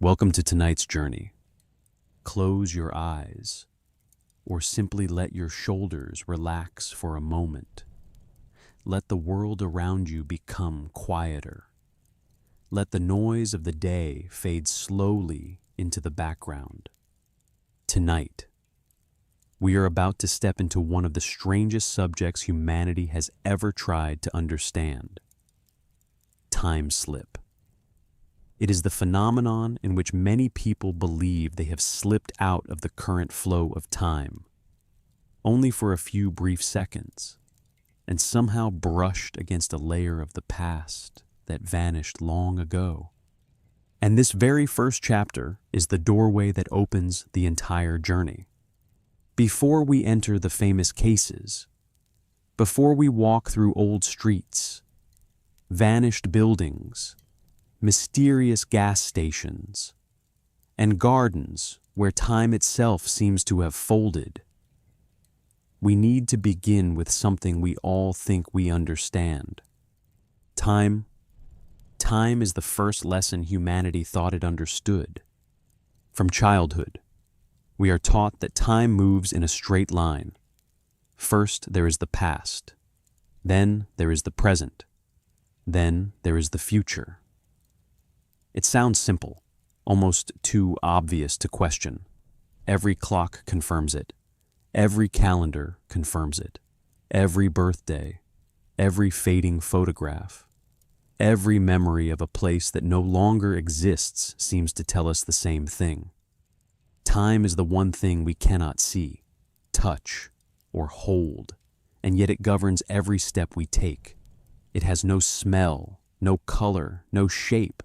Welcome to tonight's journey. Close your eyes, or simply let your shoulders relax for a moment. Let the world around you become quieter. Let the noise of the day fade slowly into the background. Tonight, we are about to step into one of the strangest subjects humanity has ever tried to understand: time slip. It is the phenomenon in which many people believe they have slipped out of the current flow of time, only for a few brief seconds, and somehow brushed against a layer of the past that vanished long ago. And this very first chapter is the doorway that opens the entire journey. Before we enter the famous cases, before we walk through old streets, vanished buildings, mysterious gas stations, and gardens where time itself seems to have folded, we need to begin with something we all think we understand. Time is the first lesson humanity thought it understood. From childhood, we are taught that time moves in a straight line. First, there is the past. Then there is the present. Then there is the future. It sounds simple, almost too obvious to question. Every clock confirms it. Every calendar confirms it. Every birthday, every fading photograph, every memory of a place that no longer exists seems to tell us the same thing. Time is the one thing we cannot see, touch, or hold, and yet it governs every step we take. It has no smell, no color, no shape,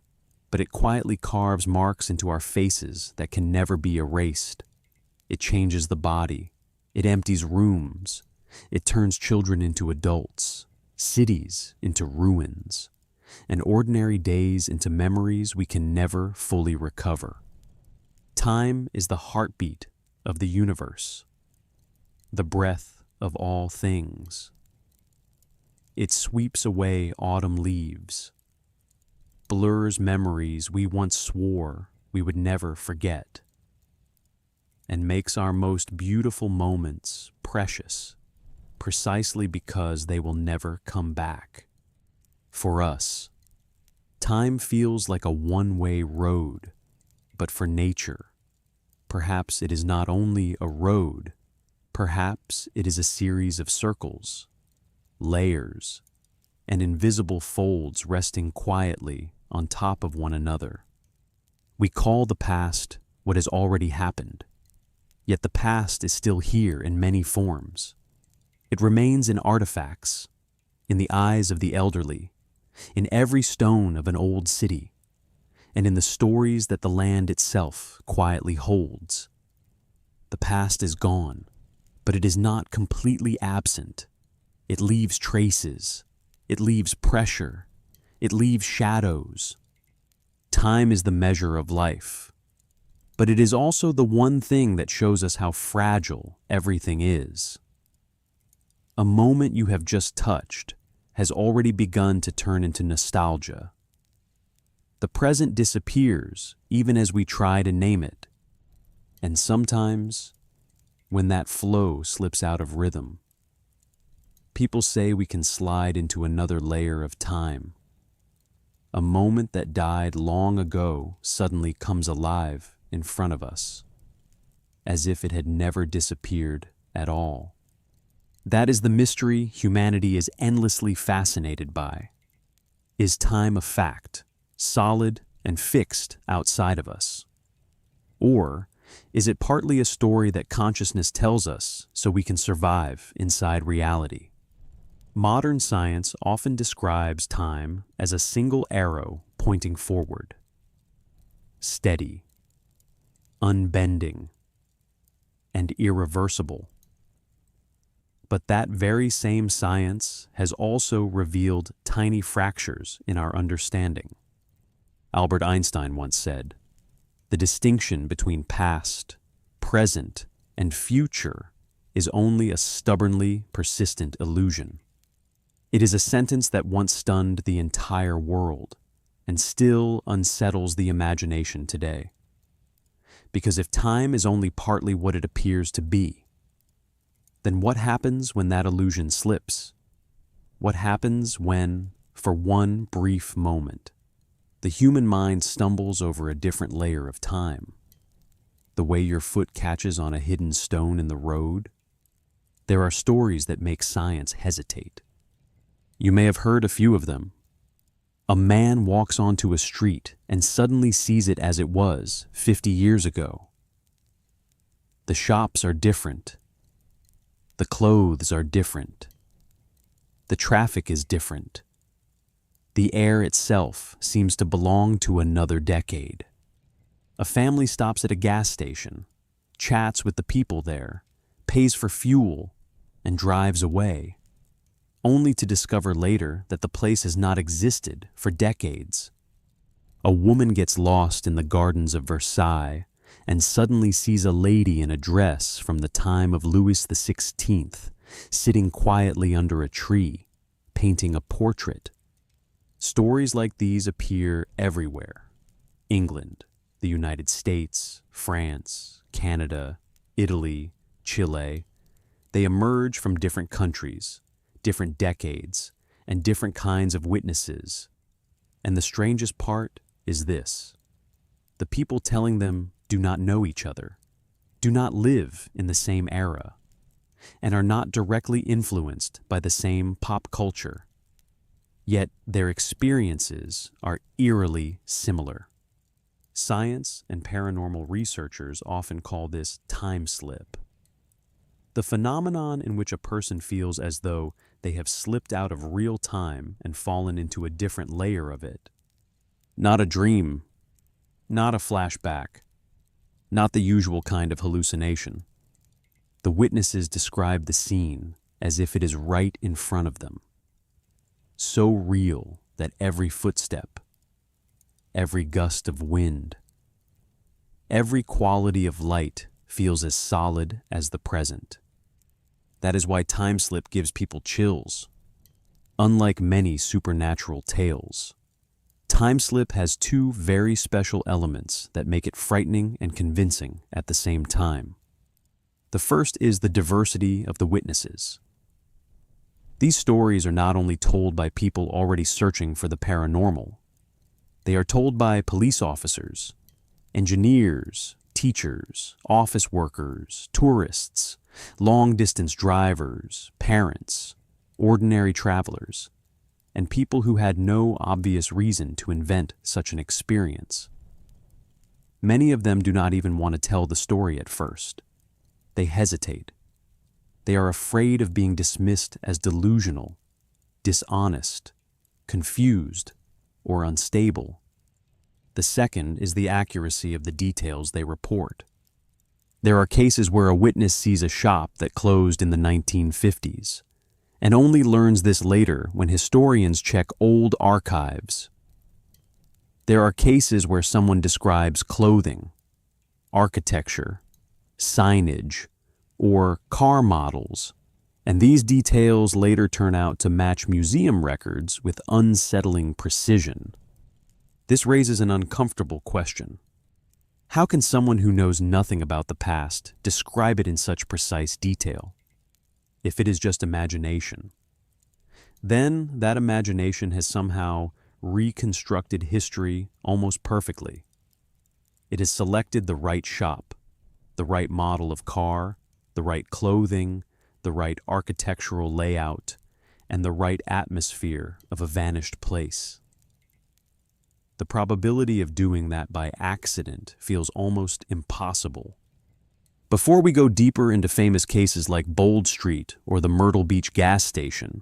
but it quietly carves marks into our faces that can never be erased. It changes the body. It empties rooms. It turns children into adults, cities into ruins, and ordinary days into memories we can never fully recover. Time is the heartbeat of the universe, the breath of all things. It sweeps away autumn leaves, blurs memories we once swore we would never forget, and makes our most beautiful moments precious, precisely because they will never come back. For us, time feels like a one-way road, but for nature, perhaps it is not only a road, perhaps it is a series of circles, layers, and invisible folds resting quietly on top of one another. We call the past what has already happened, yet the past is still here in many forms. It remains in artifacts, in the eyes of the elderly, in every stone of an old city, and in the stories that the land itself quietly holds. The past is gone, but it is not completely absent. It leaves traces. It leaves pressure. It leaves shadows. Time is the measure of life, but it is also the one thing that shows us how fragile everything is. A moment you have just touched has already begun to turn into nostalgia. The present disappears even as we try to name it, and sometimes, when that flow slips out of rhythm, people say we can slide into another layer of time. A moment that died long ago suddenly comes alive in front of us, as if it had never disappeared at all. That is the mystery humanity is endlessly fascinated by. Is time a fact, solid and fixed outside of us? Or is it partly a story that consciousness tells us so we can survive inside reality? Modern science often describes time as a single arrow pointing forward. Steady, unbending, and irreversible. But that very same science has also revealed tiny fractures in our understanding. Albert Einstein once said, "The distinction between past, present, and future is only a stubbornly persistent illusion." It is a sentence that once stunned the entire world, and still unsettles the imagination today. Because if time is only partly what it appears to be, then what happens when that illusion slips? What happens when, for one brief moment, the human mind stumbles over a different layer of time? The way your foot catches on a hidden stone in the road? There are stories that make science hesitate. You may have heard a few of them. A man walks onto a street and suddenly sees it as it was 50 years ago. The shops are different. The clothes are different. The traffic is different. The air itself seems to belong to another decade. A family stops at a gas station, chats with the people there, pays for fuel, and drives away, only to discover later that the place has not existed for decades. A woman gets lost in the gardens of Versailles and suddenly sees a lady in a dress from the time of Louis XVI sitting quietly under a tree, painting a portrait. Stories like these appear everywhere. England, the United States, France, Canada, Italy, Chile. They emerge from different countries, different decades, and different kinds of witnesses. And the strangest part is this: the people telling them do not know each other, do not live in the same era, and are not directly influenced by the same pop culture. Yet their experiences are eerily similar. Science and paranormal researchers often call this time slip. The phenomenon in which a person feels as though they have slipped out of real time and fallen into a different layer of it. Not a dream, not a flashback, not the usual kind of hallucination. The witnesses describe the scene as if it is right in front of them. So real that every footstep, every gust of wind, every quality of light feels as solid as the present. That is why time slip gives people chills. Unlike many supernatural tales, time slip has two very special elements that make it frightening and convincing at the same time. The first is the diversity of the witnesses. These stories are not only told by people already searching for the paranormal. They are told by police officers, engineers, teachers, office workers, tourists, long-distance drivers, parents, ordinary travelers, and people who had no obvious reason to invent such an experience. Many of them do not even want to tell the story at first. They hesitate. They are afraid of being dismissed as delusional, dishonest, confused, or unstable. The second is the accuracy of the details they report. There are cases where a witness sees a shop that closed in the 1950s and only learns this later when historians check old archives. There are cases where someone describes clothing, architecture, signage, or car models, and these details later turn out to match museum records with unsettling precision. This raises an uncomfortable question. How can someone who knows nothing about the past describe it in such precise detail? If it is just imagination, then that imagination has somehow reconstructed history almost perfectly. It has selected the right shop, the right model of car, the right clothing, the right architectural layout, and the right atmosphere of a vanished place. The probability of doing that by accident feels almost impossible. Before we go deeper into famous cases like Bold Street or the Myrtle Beach gas station,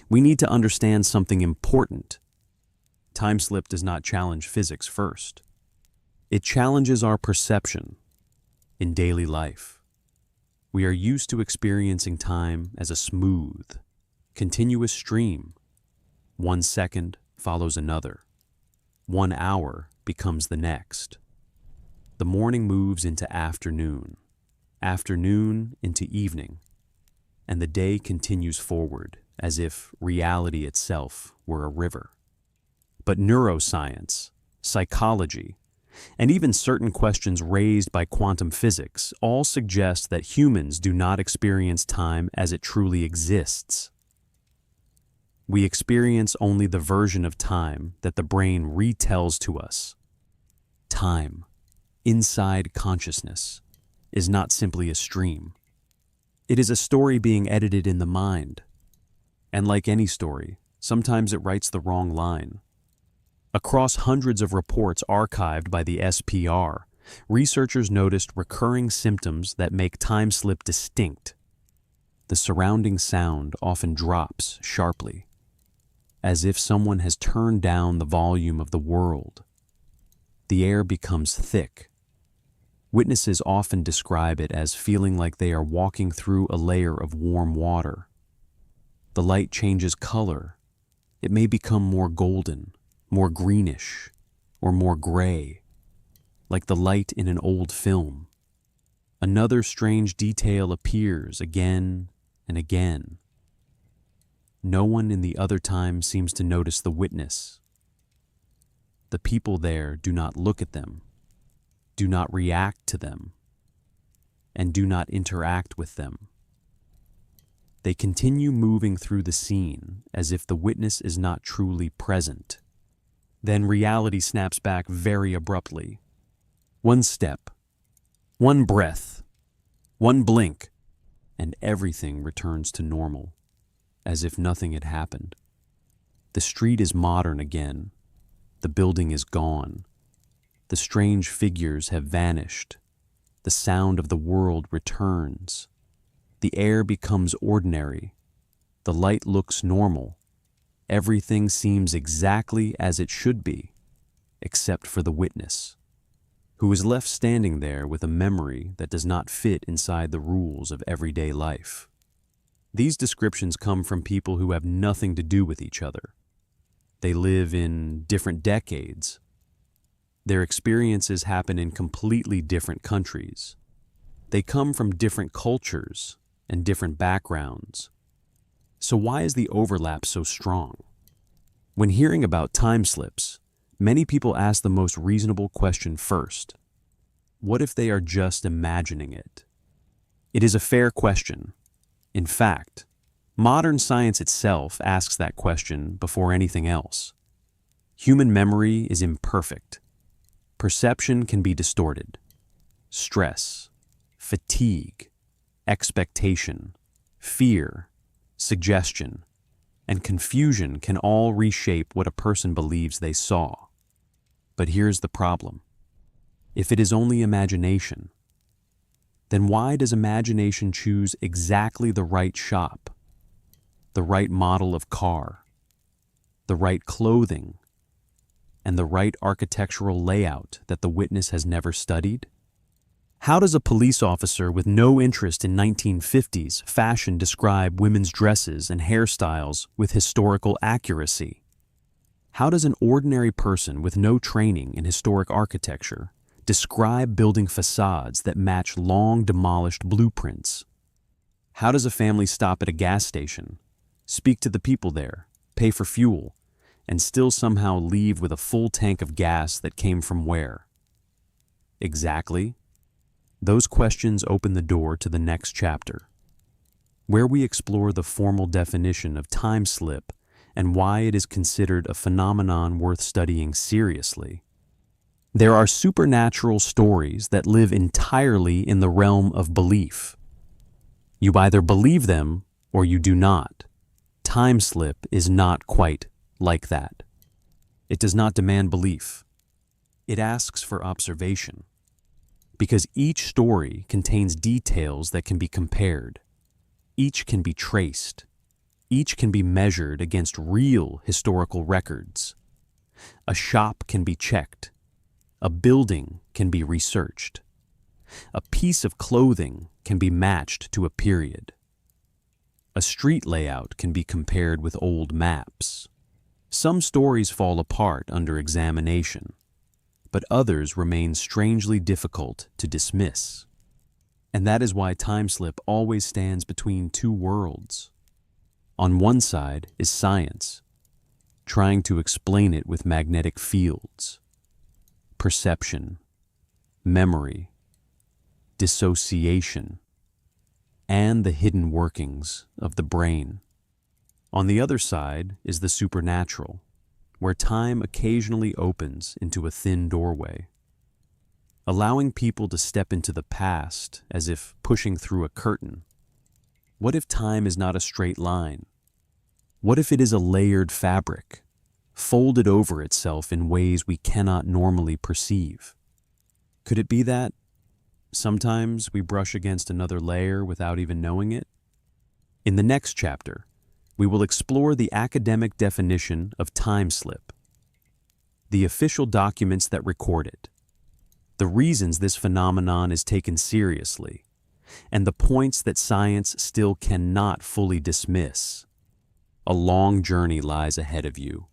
we need to understand something important. Time slip does not challenge physics first. It challenges our perception in daily life. We are used to experiencing time as a smooth, continuous stream. 1 second follows another. 1 hour becomes the next. The morning moves into afternoon, afternoon into evening, and the day continues forward as if reality itself were a river. but neuroscience, psychology, and even certain questions raised by quantum physics all suggest that humans do not experience time as it truly exists. We experience only the version of time that the brain retells to us. Time, inside consciousness, is not simply a stream. It is a story being edited in the mind. And like any story, sometimes it writes the wrong line. Across hundreds of reports archived by the SPR, researchers noticed recurring symptoms that make time slip distinct. The surrounding sound often drops sharply, as if someone has turned down the volume of the world. The air becomes thick. Witnesses often describe it as feeling like they are walking through a layer of warm water. The light changes color. It may become more golden, more greenish, or more gray, like the light in an old film. Another strange detail appears again and again. No one in the other time seems to notice the witness. The people there do not look at them, do not react to them, and do not interact with them. They continue moving through the scene as if the witness is not truly present. Then reality snaps back very abruptly. One step, one breath, one blink, and everything returns to normal, as if nothing had happened. The street is modern again. The building is gone. The strange figures have vanished. The sound of the world returns. The air becomes ordinary. The light looks normal. Everything seems exactly as it should be, except for the witness, who is left standing there with a memory that does not fit inside the rules of everyday life. These descriptions come from people who have nothing to do with each other. They live in different decades. Their experiences happen in completely different countries. They come from different cultures and different backgrounds. So why is the overlap so strong? When hearing about time slips, many people ask the most reasonable question first. What if they are just imagining it? It is a fair question. In fact, modern science itself asks that question before anything else. Human memory is imperfect. Perception can be distorted. Stress, fatigue, expectation, fear, suggestion, and confusion can all reshape what a person believes they saw. But here's the problem. If it is only imagination, then why does imagination choose exactly the right shop, the right model of car, the right clothing, and the right architectural layout that the witness has never studied? How does a police officer with no interest in 1950s fashion describe women's dresses and hairstyles with historical accuracy? How does an ordinary person with no training in historic architecture describe building facades that match long demolished blueprints? How does a family stop at a gas station, speak to the people there, pay for fuel, and still somehow leave with a full tank of gas that came from where? Exactly. Those questions open the door to the next chapter, where we explore the formal definition of time slip and why it is considered a phenomenon worth studying seriously. There are supernatural stories that live entirely in the realm of belief. You either believe them or you do not. Time slip is not quite like that. It does not demand belief. It asks for observation. Because each story contains details that can be compared. Each can be traced. Each can be measured against real historical records. A shop can be checked. A building can be researched. A piece of clothing can be matched to a period. A street layout can be compared with old maps. Some stories fall apart under examination, but others remain strangely difficult to dismiss. And that is why time slip always stands between two worlds. On one side is science, trying to explain it with magnetic fields, perception, memory, dissociation, and the hidden workings of the brain. On the other side is the supernatural, where time occasionally opens into a thin doorway, allowing people to step into the past as if pushing through a curtain. What if time is not a straight line? What if it is a layered fabric, folded over itself in ways we cannot normally perceive? Could it be that sometimes we brush against another layer without even knowing it? In the next chapter, we will explore the academic definition of time slip, the official documents that record it, the reasons this phenomenon is taken seriously, and the points that science still cannot fully dismiss. A long journey lies ahead of you,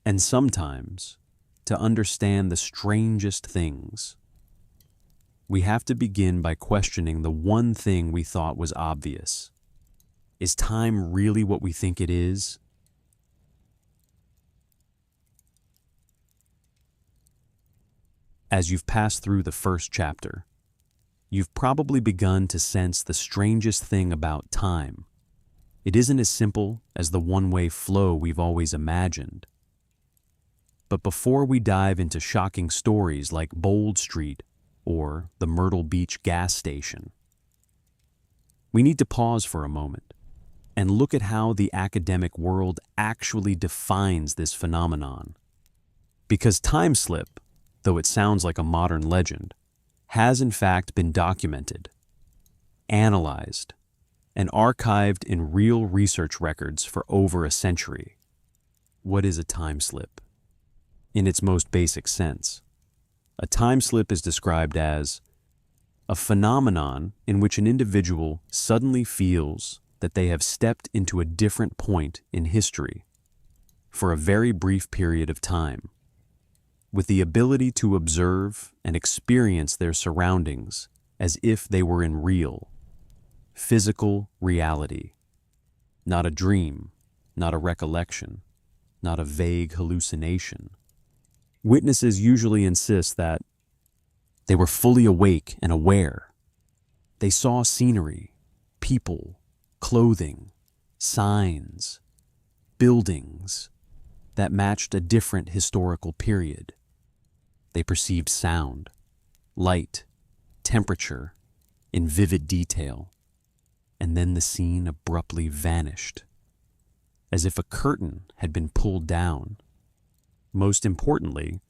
and sometimes, to understand the strangest things, we have to begin by questioning the one thing we thought was obvious. Is time really what we think it is? As you've passed through the first chapter, you've probably begun to sense the strangest thing about time. It isn't as simple as the one-way flow we've always imagined. But before we dive into shocking stories like Bold Street or the Myrtle Beach gas station, we need to pause for a moment and look at how the academic world actually defines this phenomenon. Because time slip, though it sounds like a modern legend, has in fact been documented, analyzed, and archived in real research records for over a century. What is a time slip? In its most basic sense, a time slip is described as a phenomenon in which an individual suddenly feels that they have stepped into a different point in history for a very brief period of time, with the ability to observe and experience their surroundings as if they were in real, physical reality. Not a dream, not a recollection, not a vague hallucination. Witnesses usually insist that they were fully awake and aware. They saw scenery, people, clothing, signs, buildings that matched a different historical period. They perceived sound, light, temperature in vivid detail, and then the scene abruptly vanished, as if a curtain had been pulled down. Most importantly,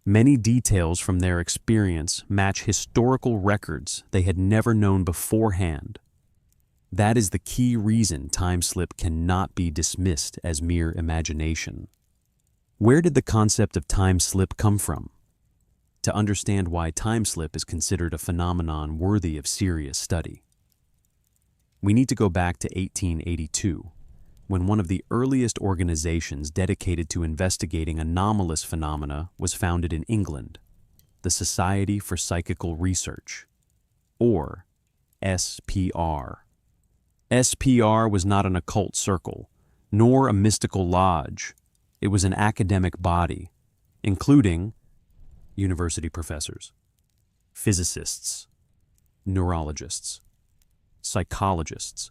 many details from their experience match historical records they had never known beforehand. That is the key reason time slip cannot be dismissed as mere imagination. Where did the concept of time slip come from? To understand why time slip is considered a phenomenon worthy of serious study, we need to go back to 1882, when one of the earliest organizations dedicated to investigating anomalous phenomena was founded in England, the Society for Psychical Research, or SPR. SPR was not an occult circle, nor a mystical lodge. It was an academic body, including university professors, physicists, neurologists, psychologists,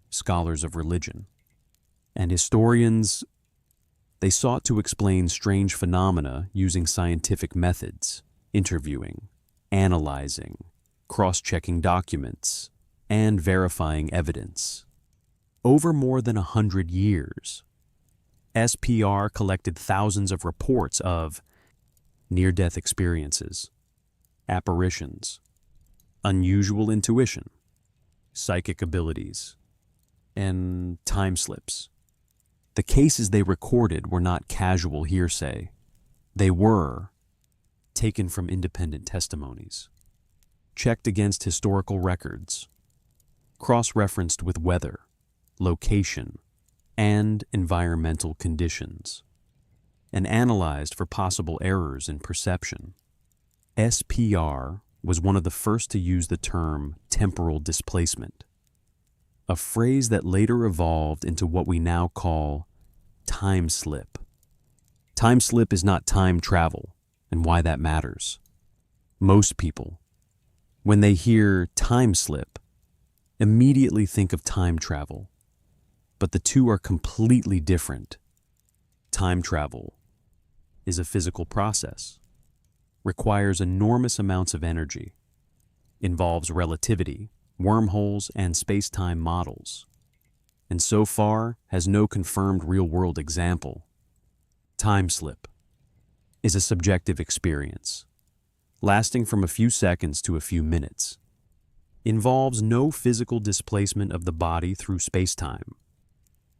scholars of religion, and historians. They sought to explain strange phenomena using scientific methods, interviewing, analyzing, cross-checking documents, and verifying evidence. Over more than 100 years, SPR collected thousands of reports of near-death experiences, apparitions, unusual intuition, psychic abilities, and time slips. The cases they recorded were not casual hearsay. They were taken from independent testimonies, checked against historical records, cross-referenced with weather, location, and environmental conditions, and analyzed for possible errors in perception. SPR was one of the first to use the term temporal displacement, a phrase that later evolved into what we now call time slip. Time slip is not time travel, and why that matters. Most people, when they hear time slip, immediately think of time travel, but the two are completely different. Time travel is a physical process, requires enormous amounts of energy, involves relativity, wormholes, and space-time models, and so far has no confirmed real-world example. Time slip is a subjective experience, lasting from a few seconds to a few minutes, involves no physical displacement of the body through space-time.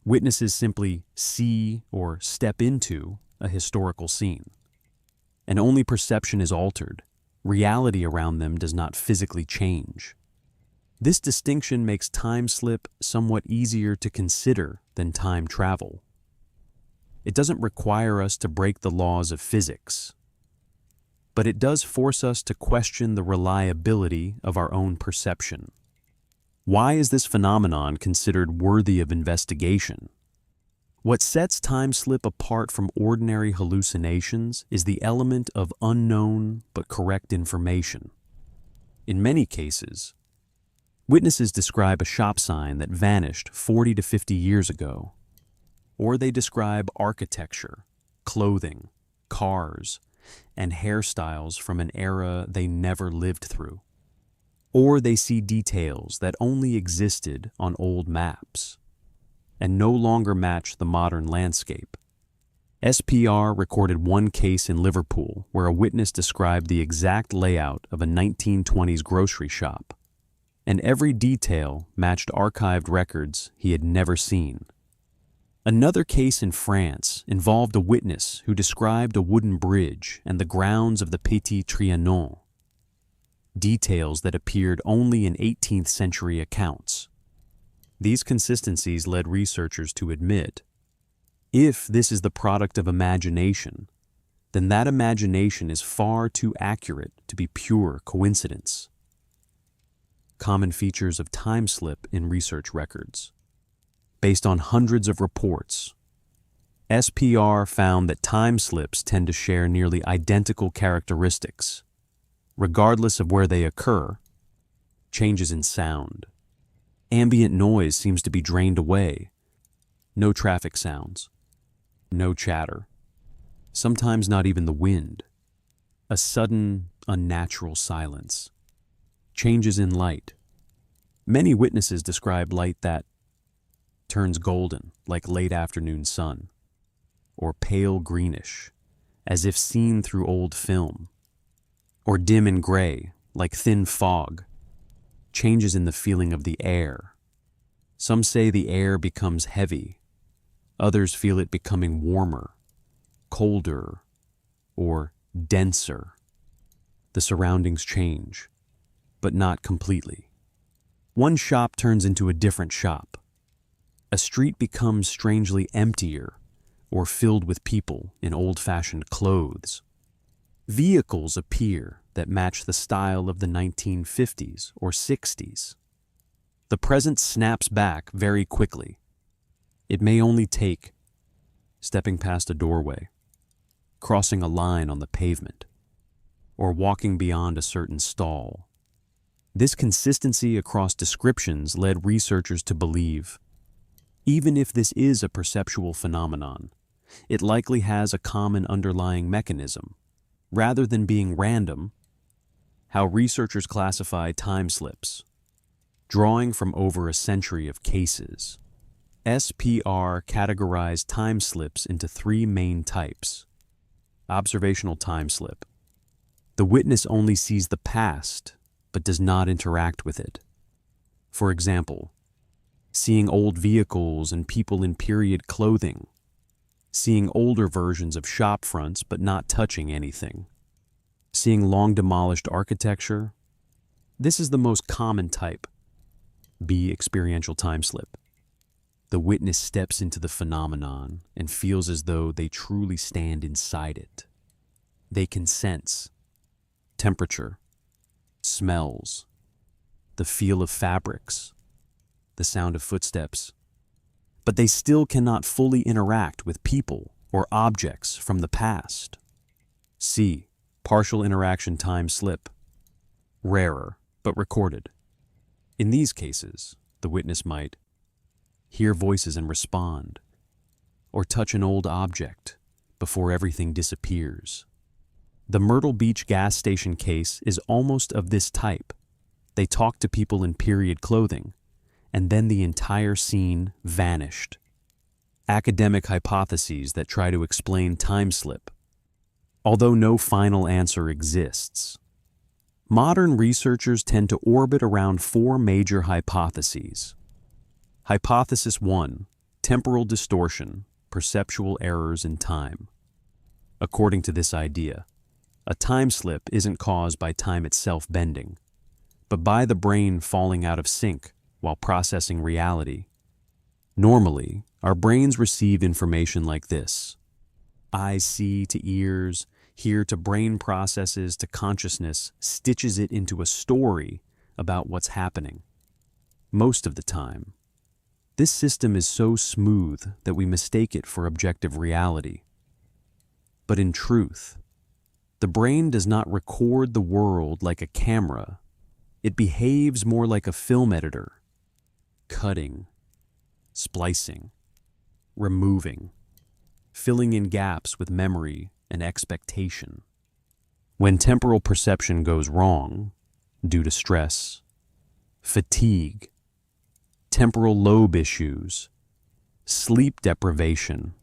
Witnesses simply see or step into a historical scene, and only perception is altered. Reality around them does not physically change. This distinction makes time slip somewhat easier to consider than time travel. It doesn't require us to break the laws of physics, but it does force us to question the reliability of our own perception. Why is this phenomenon considered worthy of investigation? What sets time slip apart from ordinary hallucinations is the element of unknown but correct information. In many cases, witnesses describe a shop sign that vanished 40 to 50 years ago, or they describe architecture, clothing, cars, and hairstyles from an era they never lived through. Or they see details that only existed on old maps and no longer match the modern landscape. SPR recorded one case in Liverpool where a witness described the exact layout of a 1920s grocery shop, and every detail matched archived records he had never seen. Another case in France involved a witness who described a wooden bridge and the grounds of the Petit Trianon, details that appeared only in 18th century accounts. These consistencies led researchers to admit, if this is the product of imagination, then that imagination is far too accurate to be pure coincidence. Common features of time slip in research records. Based on hundreds of reports, SPR found that time slips tend to share nearly identical characteristics, regardless of where they occur. Changes in sound. Ambient noise seems to be drained away. No traffic sounds. No chatter. Sometimes not even the wind. A sudden, unnatural silence. Changes in light. Many witnesses describe light that turns golden, like late afternoon sun, or pale greenish, as if seen through old film, or dim and gray, like thin fog. Changes in the feeling of the air. Some say the air becomes heavy. Others feel it becoming warmer, colder, or denser. The surroundings change, but not completely. One shop turns into a different shop. A street becomes strangely emptier or filled with people in old-fashioned clothes. Vehicles appear that match the style of the 1950s or 60s. The present snaps back very quickly. It may only take stepping past a doorway, crossing a line on the pavement, or walking beyond a certain stall. This consistency across descriptions led researchers to believe, even if this is a perceptual phenomenon, it likely has a common underlying mechanism. Rather than being random, how researchers classify time slips. Drawing from over a century of cases, SPR categorized time slips into three main types. Observational time slip. The witness only sees the past, but does not interact with it. For example, seeing old vehicles and people in period clothing, seeing older versions of shop fronts but not touching anything, seeing long demolished architecture. This is the most common type. B. Experiential time slip. The witness steps into the phenomenon and feels as though they truly stand inside it. They can sense temperature, smells, the feel of fabrics, the sound of footsteps. but they still cannot fully interact with people or objects from the past. C. Partial interaction time slip. Rarer, but recorded. In these cases, the witness might hear voices and respond, or touch an old object before everything disappears. The Myrtle Beach gas station case is almost of this type. They talked to people in period clothing, and then the entire scene vanished. Academic hypotheses that try to explain time slip, although no final answer exists. Modern researchers tend to orbit around four major hypotheses. Hypothesis 1, temporal distortion, perceptual errors in time. According to this idea, a time slip isn't caused by time itself bending, but by the brain falling out of sync while processing reality. Normally, our brains receive information like this: eyes see to ears, hear to brain processes to consciousness, stitches it into a story about what's happening. Most of the time, this system is so smooth that we mistake it for objective reality. But in truth, the brain does not record the world like a camera. It behaves more like a film editor, cutting, splicing, removing, filling in gaps with memory and expectation. When temporal perception goes wrong, due to stress, fatigue, temporal lobe issues, sleep deprivation,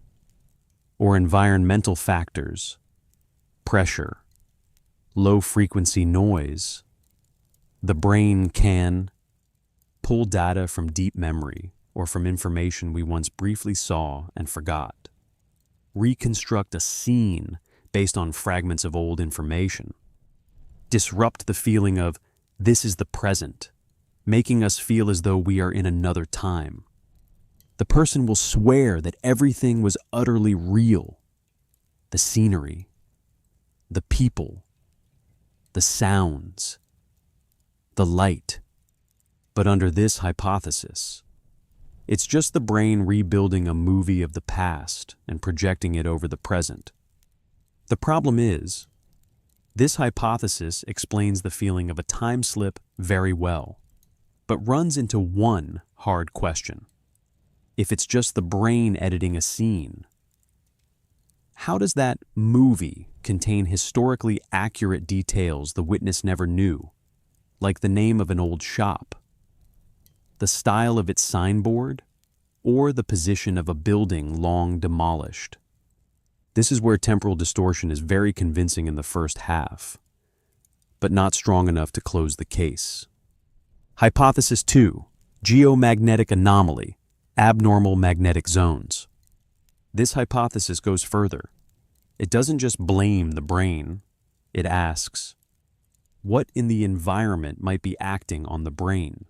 or environmental factors, pressure, low-frequency noise, the brain can pull data from deep memory or from information we once briefly saw and forgot, reconstruct a scene based on fragments of old information, disrupt the feeling of this is the present, making us feel as though we are in another time. The person will swear that everything was utterly real. The scenery, the people, the sounds, the light. But under this hypothesis, it's just the brain rebuilding a movie of the past and projecting it over the present. The problem is, this hypothesis explains the feeling of a time slip very well, but runs into one hard question. If it's just the brain editing a scene, how does that movie contain historically accurate details the witness never knew, like the name of an old shop, the style of its signboard, or the position of a building long demolished? This is where temporal distortion is very convincing in the first half, but not strong enough to close the case. Hypothesis 2, geomagnetic anomaly, abnormal magnetic zones. This hypothesis goes further. It doesn't just blame the brain. It asks, what in the environment might be acting on the brain?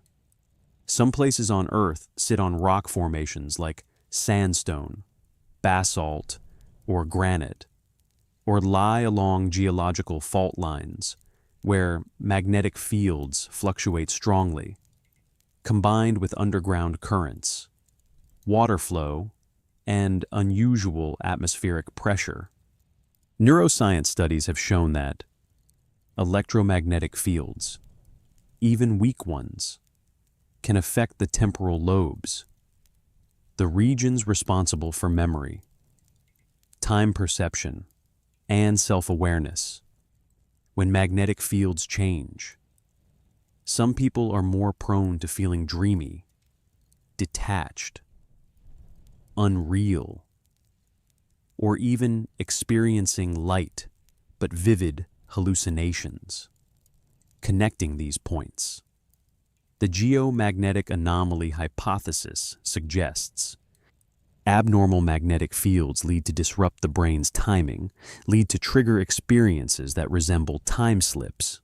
Some places on Earth sit on rock formations like sandstone, basalt, or granite, or lie along geological fault lines where magnetic fields fluctuate strongly, combined with underground currents, water flow, and unusual atmospheric pressure. Neuroscience studies have shown that electromagnetic fields, even weak ones, can affect the temporal lobes, the regions responsible for memory, time perception, and self-awareness. When magnetic fields change, some people are more prone to feeling dreamy, detached, unreal, or even experiencing light but vivid hallucinations. Connecting these points, the geomagnetic anomaly hypothesis suggests abnormal magnetic fields lead to disrupt the brain's timing, lead to trigger experiences that resemble time slips.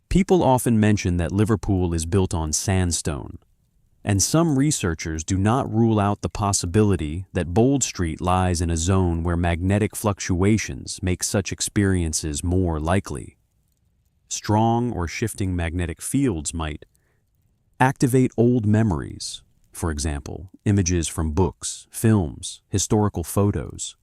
People often mention that Liverpool is built on sandstone, and some researchers do not rule out the possibility that Bold Street lies in a zone where magnetic fluctuations make such experiences more likely. Strong or shifting magnetic fields might activate old memories for example, images from books, films, historical photos,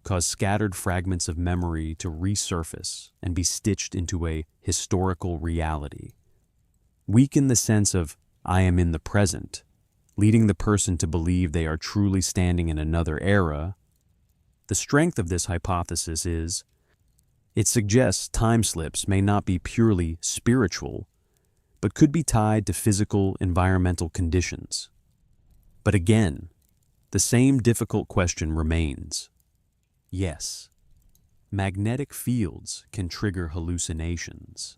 cause scattered fragments of memory to resurface and be stitched into a historical reality. Weaken the sense of "I am in the present," leading the person to believe they are truly standing in another era. The strength of this hypothesis is it suggests time slips may not be purely spiritual, but could be tied to physical, environmental conditions. But again, the same difficult question remains. Yes, magnetic fields can trigger hallucinations.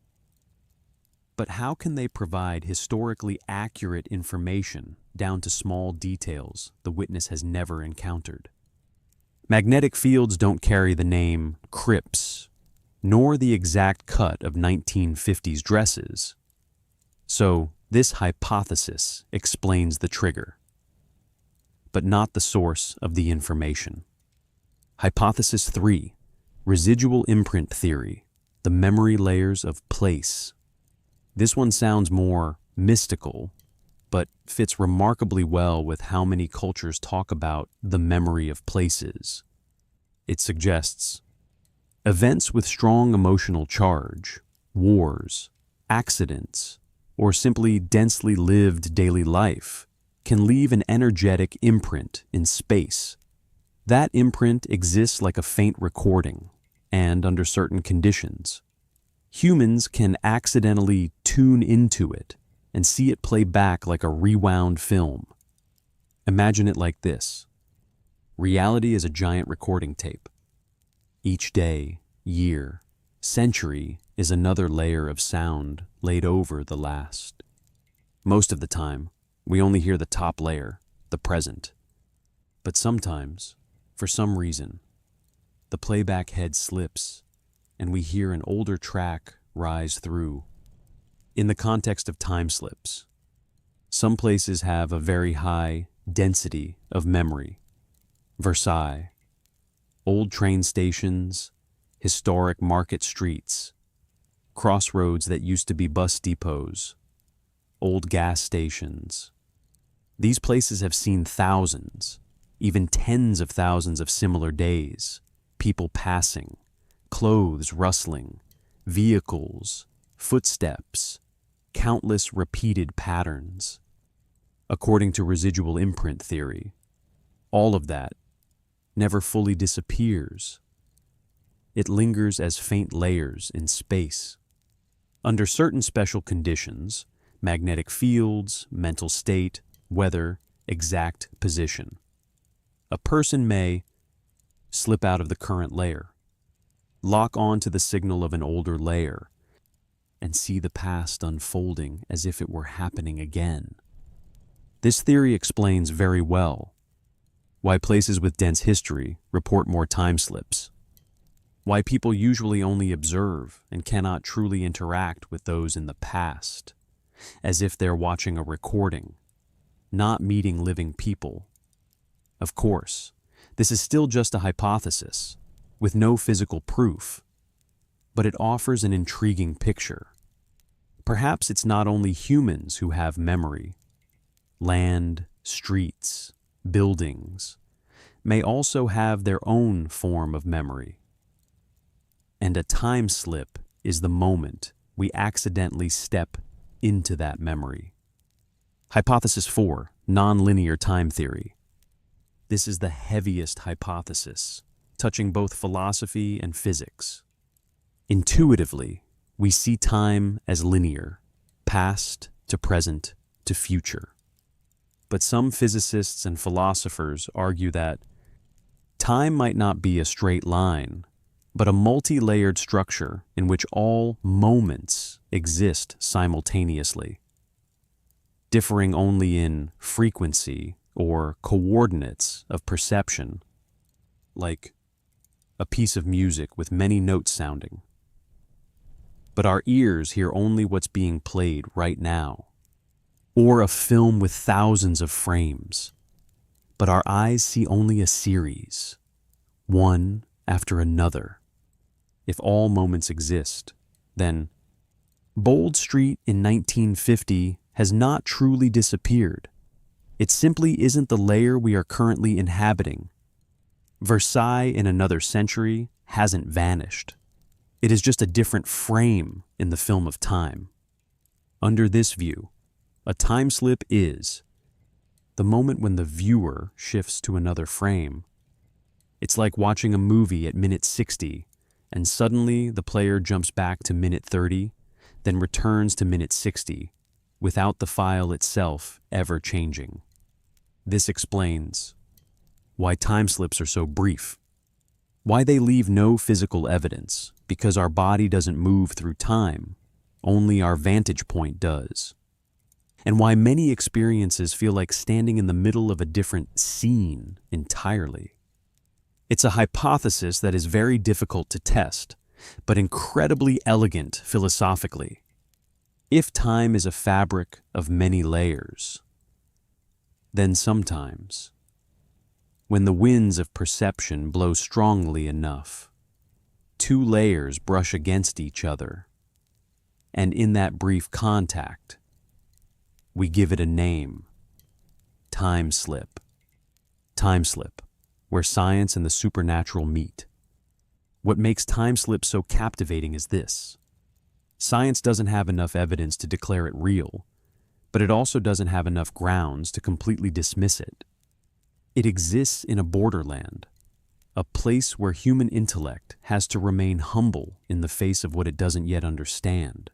But how can they provide historically accurate information down to small details the witness has never encountered? Magnetic fields don't carry the name crypts, nor the exact cut of 1950s dresses. So this hypothesis explains the trigger, but not the source of the information. Hypothesis 3, residual imprint theory, the memory layers of place. This one sounds more mystical, but fits remarkably well with how many cultures talk about the memory of places. It suggests events with strong emotional charge, wars, accidents, or simply densely lived daily life can leave an energetic imprint in space. That imprint exists like a faint recording, and under certain conditions, humans can accidentally tune into it and see it play back like a rewound film. Imagine it like this. Reality is a giant recording tape. Each day, year, century is another layer of sound laid over the last. Most of the time, we only hear the top layer, the present. But sometimes, for some reason, the playback head slips and we hear an older track rise through. In the context of time slips, some places have a very high density of memory. Versailles, old train stations, historic market streets, crossroads that used to be bus depots, old gas stations. These places have seen thousands, even tens of thousands of similar days, people passing, clothes rustling, vehicles, footsteps, countless repeated patterns. According to residual imprint theory, all of that never fully disappears. It lingers as faint layers in space. Under certain special conditions, magnetic fields, mental state, weather, exact position, a person may slip out of the current layer, lock on to the signal of an older layer, and see the past unfolding as if it were happening again. This theory explains very well why places with dense history report more time slips, why people usually only observe and cannot truly interact with those in the past, as if they're watching a recording, not meeting living people. Of course, this is still just a hypothesis, with no physical proof, but it offers an intriguing picture. Perhaps it's not only humans who have memory. Land, streets, buildings may also have their own form of memory. And a time slip is the moment we accidentally step into that memory. Hypothesis 4, nonlinear time theory. This is the heaviest hypothesis, touching both philosophy and physics. Intuitively, we see time as linear, past to present to future. But some physicists and philosophers argue that time might not be a straight line, but a multi-layered structure in which all moments exist simultaneously, differing only in frequency or coordinates of perception, like a piece of music with many notes sounding. But our ears hear only what's being played right now, or a film with thousands of frames. But our eyes see only a series, one after another. If all moments exist, then Bold Street in 1950 has not truly disappeared. It simply isn't the layer we are currently inhabiting. Versailles in another century hasn't vanished. It is just a different frame in the film of time. Under this view, a time slip is the moment when the viewer shifts to another frame. It's like watching a movie at minute 60, and suddenly the player jumps back to minute 30, then returns to minute 60, without the file itself ever changing. This explains why time slips are so brief, why they leave no physical evidence, because our body doesn't move through time, only our vantage point does. And why many experiences feel like standing in the middle of a different scene entirely. It's a hypothesis that is very difficult to test, but incredibly elegant philosophically. If time is a fabric of many layers, then sometimes, when the winds of perception blow strongly enough, two layers brush against each other, and in that brief contact, we give it a name: time slip. Time slip, where science and the supernatural meet. What makes time slip so captivating is this: science doesn't have enough evidence to declare it real, but it also doesn't have enough grounds to completely dismiss it. It exists in a borderland, a place where human intellect has to remain humble in the face of what it doesn't yet understand.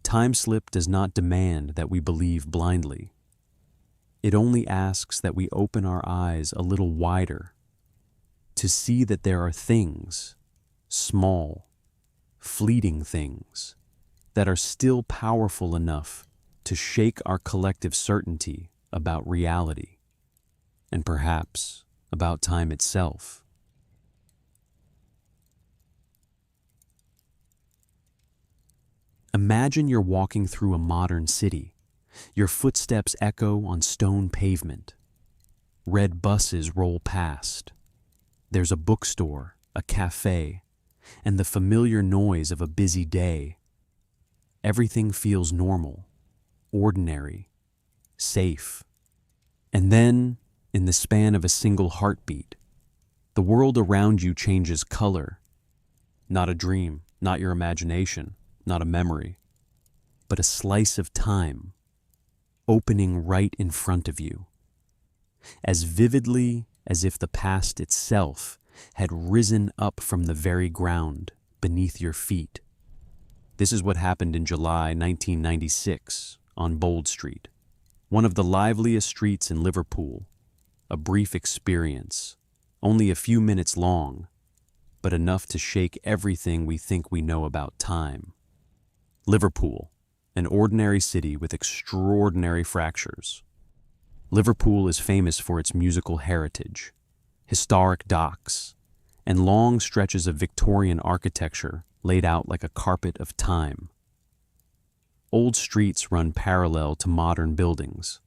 Time slip does not demand that we believe blindly. It only asks that we open our eyes a little wider to see that there are things, small, fleeting things, that are still powerful enough to shake our collective certainty about reality, and perhaps about time itself. Imagine you're walking through a modern city. Your footsteps echo on stone pavement. Red buses roll past. There's a bookstore, a cafe, and the familiar noise of a busy day. Everything feels normal, ordinary, safe. And then, in the span of a single heartbeat, the world around you changes color. Not a dream, not your imagination, not a memory, but a slice of time, opening right in front of you, as vividly as if the past itself had risen up from the very ground beneath your feet. This is what happened in July 1996 on Bold Street, one of the liveliest streets in Liverpool. A brief experience, only a few minutes long, but enough to shake everything we think we know about time. Liverpool, an ordinary city with extraordinary fractures. Liverpool is famous for its musical heritage, historic docks, and long stretches of Victorian architecture laid out like a carpet of time. Old streets run parallel to modern buildings,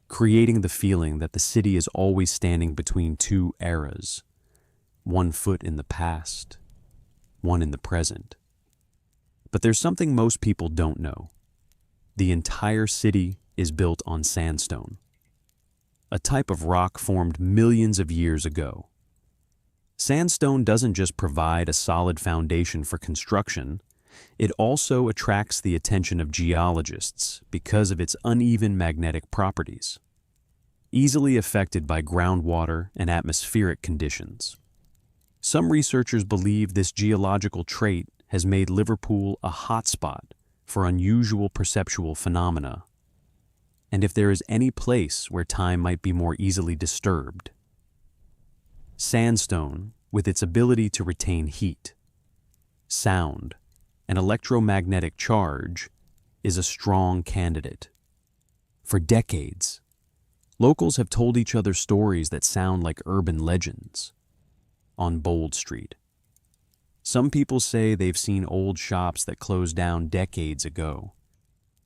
creating the feeling that the city is always standing between two eras, one foot in the past, one in the present. But there's something most people don't know. The entire city is built on sandstone, a type of rock formed millions of years ago. Sandstone doesn't just provide a solid foundation for construction, it also attracts the attention of geologists because of its uneven magnetic properties, easily affected by groundwater and atmospheric conditions. Some researchers believe this geological trait has made Liverpool a hotspot for unusual perceptual phenomena. And if there is any place where time might be more easily disturbed, sandstone, with its ability to retain heat, sound, and electromagnetic charge, is a strong candidate. For decades, locals have told each other stories that sound like urban legends. On Bold Street, some people say they've seen old shops that closed down decades ago.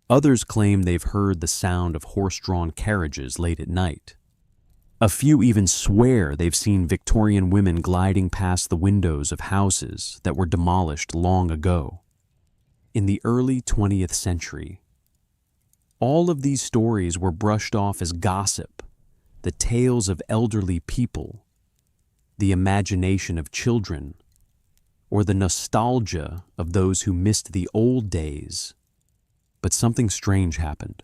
Others claim they've heard the sound of horse-drawn carriages late at night. A few even swear they've seen Victorian women gliding past the windows of houses that were demolished long ago. In the early 20th century, All of these stories were brushed off as gossip, the tales of elderly people, the imagination of children, or the nostalgia of those who missed the old days. But something strange happened.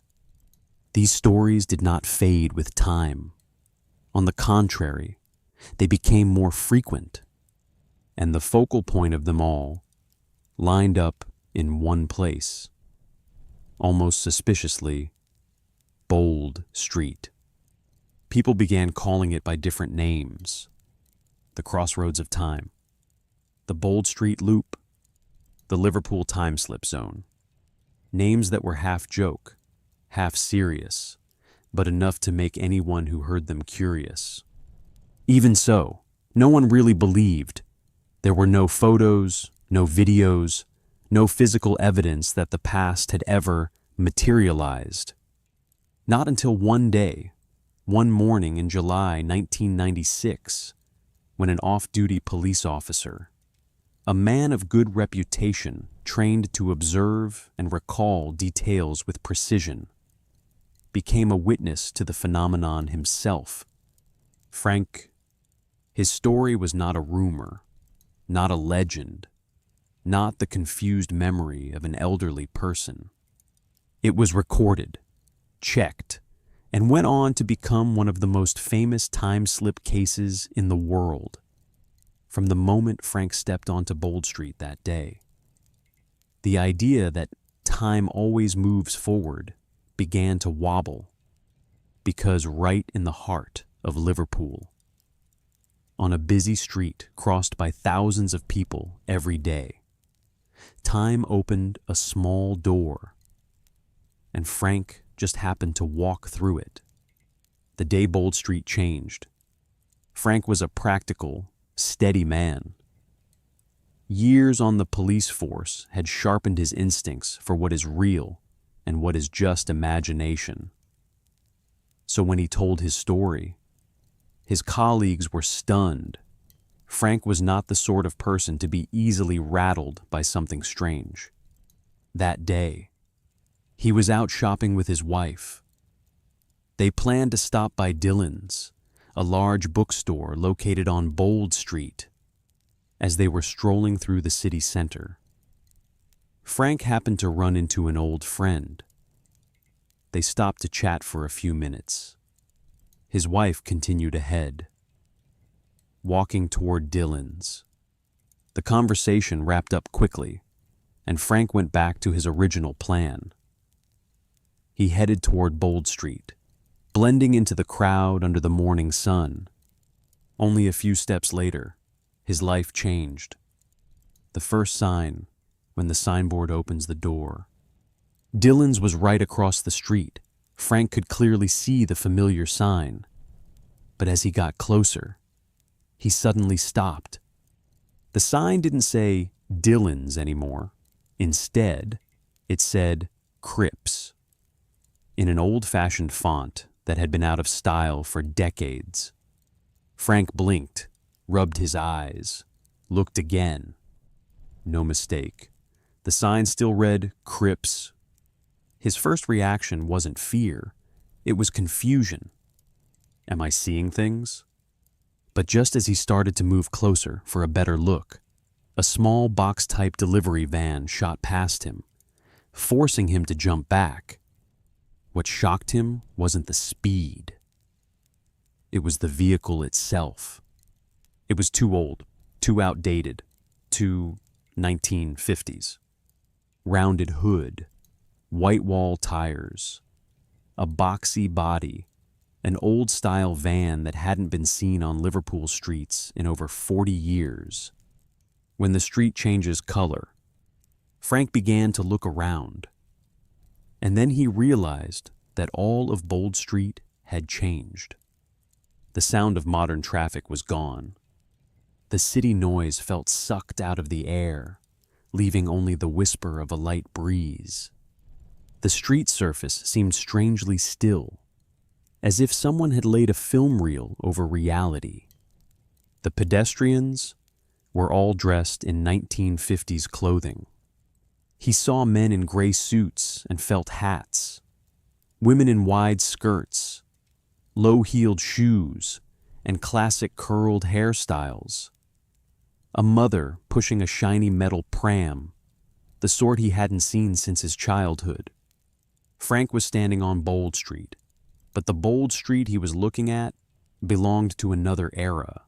These stories did not fade with time. On the contrary, they became more frequent, and the focal point of them all lined up in one place, almost suspiciously, Bold Street. People began calling it by different names: the Crossroads of Time, the Bold Street Loop, the Liverpool Time Slip Zone. Names that were half joke, half serious, but enough to make anyone who heard them curious. Even so, no one really believed. There were no photos, no videos, no physical evidence that the past had ever materialized. Not until one day, one morning in July 1996, when an off-duty police officer, a man of good reputation, trained to observe and recall details with precision, became a witness to the phenomenon himself. Frank, his story was not a rumor, not a legend, not the confused memory of an elderly person. It was recorded, checked, and went on to become one of the most famous time slip cases in the world. From the moment Frank stepped onto Bold Street that day, the idea that time always moves forward began to wobble, because right in the heart of Liverpool, on a busy street crossed by thousands of people every day, time opened a small door, and Frank just happened to walk through it. The day Bold Street changed, Frank was a practical, steady man. Years on the police force had sharpened his instincts for what is real and what is just imagination. So when he told his story, his colleagues were stunned. Frank was not the sort of person to be easily rattled by something strange. That day, he was out shopping with his wife. They planned to stop by Dillon's, a large bookstore located on Bold Street. As they were strolling through the city center, Frank happened to run into an old friend. They stopped to chat for a few minutes. His wife continued ahead, walking toward Dillon's. The conversation wrapped up quickly, and Frank went back to his original plan. He headed toward Bold Street, blending into the crowd under the morning sun. Only a few steps later, his life changed. The first sign, when the signboard opens the door. Dillon's was right across the street. Frank could clearly see the familiar sign. But as he got closer, he suddenly stopped. The sign didn't say Dillon's anymore. Instead, it said Crips, in an old-fashioned font that had been out of style for decades. Frank blinked, rubbed his eyes, looked again. No mistake. The sign still read Crips. His first reaction wasn't fear, it was confusion. Am I seeing things? But just as he started to move closer for a better look, a small box-type delivery van shot past him, forcing him to jump back. What shocked him wasn't the speed. It was the vehicle itself. It was too old, too outdated, too 1950s. Rounded hood, white wall tires, a boxy body, an old-style van that hadn't been seen on Liverpool streets in over 40 years. When the street changes color, Frank began to look around, and then he realized that all of Bold Street had changed. The sound of modern traffic was gone. The city noise felt sucked out of the air, leaving only the whisper of a light breeze. The street surface seemed strangely still, as if someone had laid a film reel over reality. The pedestrians were all dressed in 1950s clothing. He saw men in gray suits and felt hats, Women in wide skirts, low-heeled shoes, and classic curled hairstyles. A mother pushing a shiny metal pram, the sort he hadn't seen since his childhood. Frank was standing on Bold Street, but the Bold Street he was looking at belonged to another era.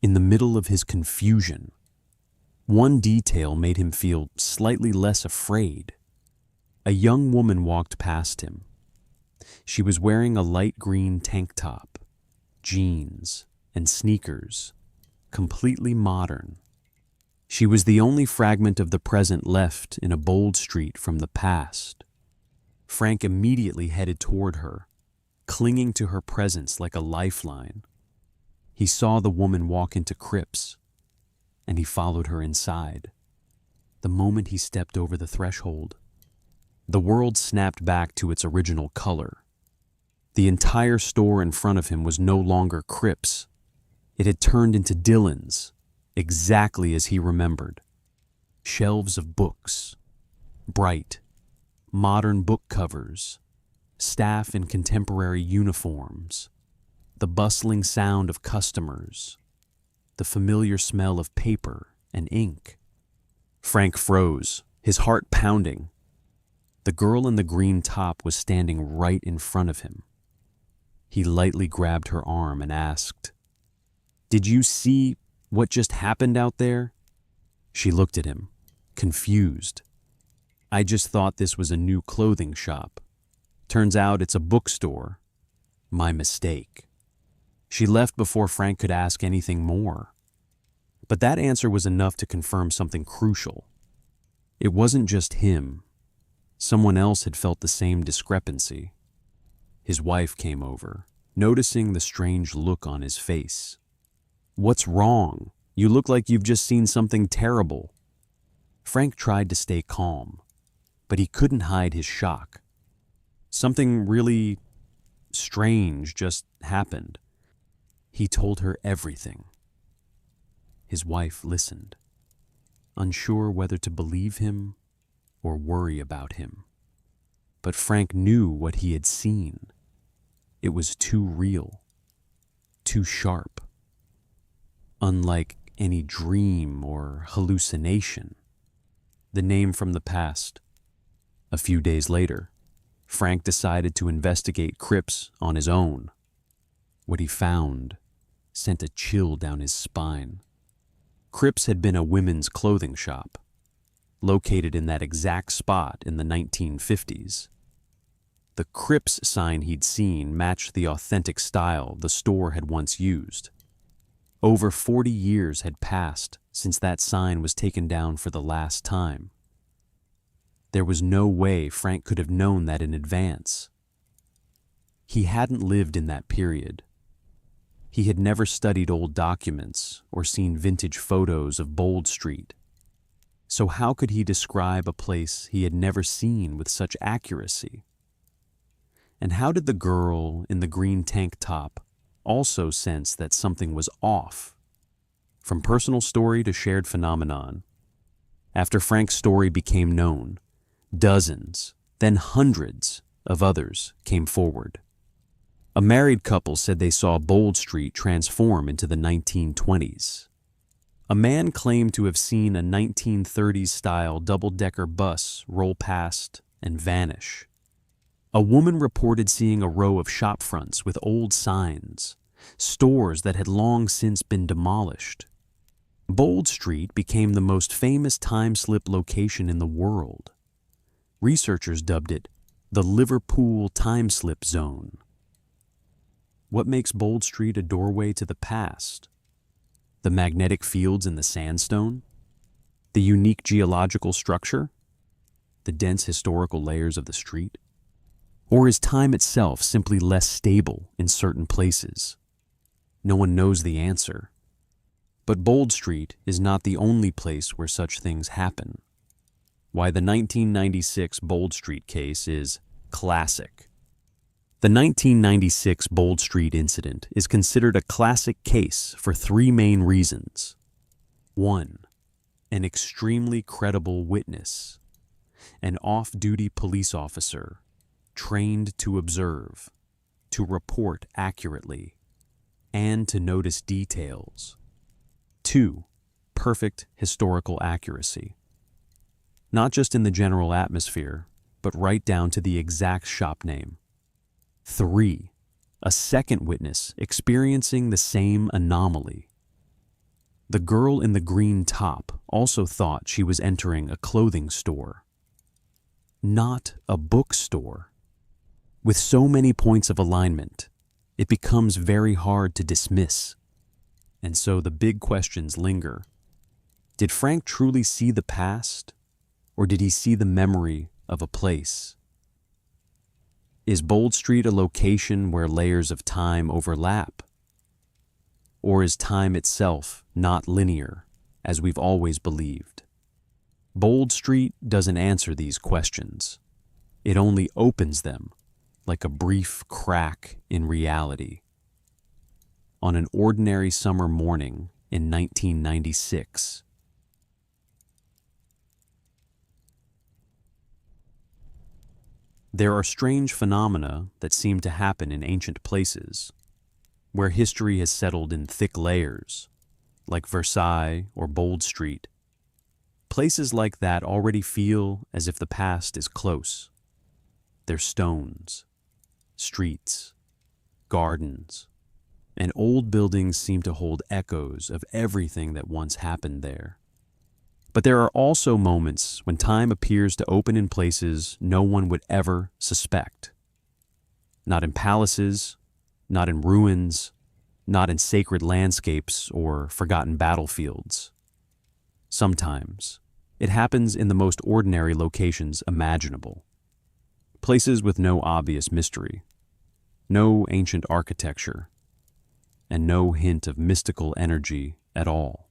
In the middle of his confusion, one detail made him feel slightly less afraid. A young woman walked past him. She was wearing a light green tank top, jeans, and sneakers, completely modern. She was the only fragment of the present left in a Bold Street from the past. Frank immediately headed toward her, clinging to her presence like a lifeline. He saw the woman walk into Cripps, and he followed her inside. The moment he stepped over the threshold, the world snapped back to its original color. The entire store in front of him was no longer Cripps. It had turned into Dylan's, exactly as he remembered. Shelves of books, bright, modern book covers, staff in contemporary uniforms, the bustling sound of customers, the familiar smell of paper and ink. Frank froze, his heart pounding. The girl in the green top was standing right in front of him. He lightly grabbed her arm and asked, "Did you see what just happened out there?" She looked at him, confused. "I just thought this was a new clothing shop. Turns out it's a bookstore. My mistake." She left before Frank could ask anything more. But that answer was enough to confirm something crucial. It wasn't just him. Someone else had felt the same discrepancy. His wife came over, noticing the strange look on his face. "What's wrong? You look like you've just seen something terrible." Frank tried to stay calm, but he couldn't hide his shock. Something really strange just happened. He told her everything. His wife listened, unsure whether to believe him or worry about him. But Frank knew what he had seen. It was too real, too sharp, unlike any dream or hallucination. The name from the past. A few days later, Frank decided to investigate Cripps on his own. What he found sent a chill down his spine. Cripps had been a women's clothing shop, located in that exact spot in the 1950s. The Cripps sign he'd seen matched the authentic style the store had once used. Over 40 years had passed since that sign was taken down for the last time. There was no way Frank could have known that in advance. He hadn't lived in that period. He had never studied old documents or seen vintage photos of Bold Street. So how could he describe a place he had never seen with such accuracy? And how did the girl in the green tank top also sense that something was off? From personal story to shared phenomenon. After Frank's story became known, dozens, then hundreds of others came forward. A married couple said they saw Bold Street transform into the 1920s. A man claimed to have seen a 1930s-style double-decker bus roll past and vanish. A woman reported seeing a row of shop fronts with old signs, stores that had long since been demolished. Bold Street became the most famous time-slip location in the world. Researchers dubbed it the Liverpool time-slip zone. What makes Bold Street a doorway to the past? The magnetic fields in the sandstone? The unique geological structure? The dense historical layers of the street? Or is time itself simply less stable in certain places? No one knows the answer. But Bold Street is not the only place where such things happen. Why the 1996 Bold Street case is classic. The 1996 Bold Street incident is considered a classic case for three main reasons. 1. An extremely credible witness. An off-duty police officer trained to observe, to report accurately, and to notice details. 2. Perfect historical accuracy. Not just in the general atmosphere, but right down to the exact shop name. 3. A second witness experiencing the same anomaly. The girl in the green top also thought she was entering a clothing store, not a bookstore. With so many points of alignment, it becomes very hard to dismiss. And so the big questions linger. Did Frank truly see the past, or did he see the memory of a place? Is Bold Street a location where layers of time overlap? Or is time itself not linear, as we've always believed? Bold Street doesn't answer these questions. It only opens them, like a brief crack in reality. On an ordinary summer morning in 1996, there are strange phenomena that seem to happen in ancient places, where history has settled in thick layers, like Versailles or Bold Street. Places like that already feel as if the past is close. They're stones, streets, gardens, and old buildings seem to hold echoes of everything that once happened there. But there are also moments when time appears to open in places no one would ever suspect. Not in palaces, not in ruins, not in sacred landscapes or forgotten battlefields. Sometimes it happens in the most ordinary locations imaginable. Places with no obvious mystery, no ancient architecture, and no hint of mystical energy at all.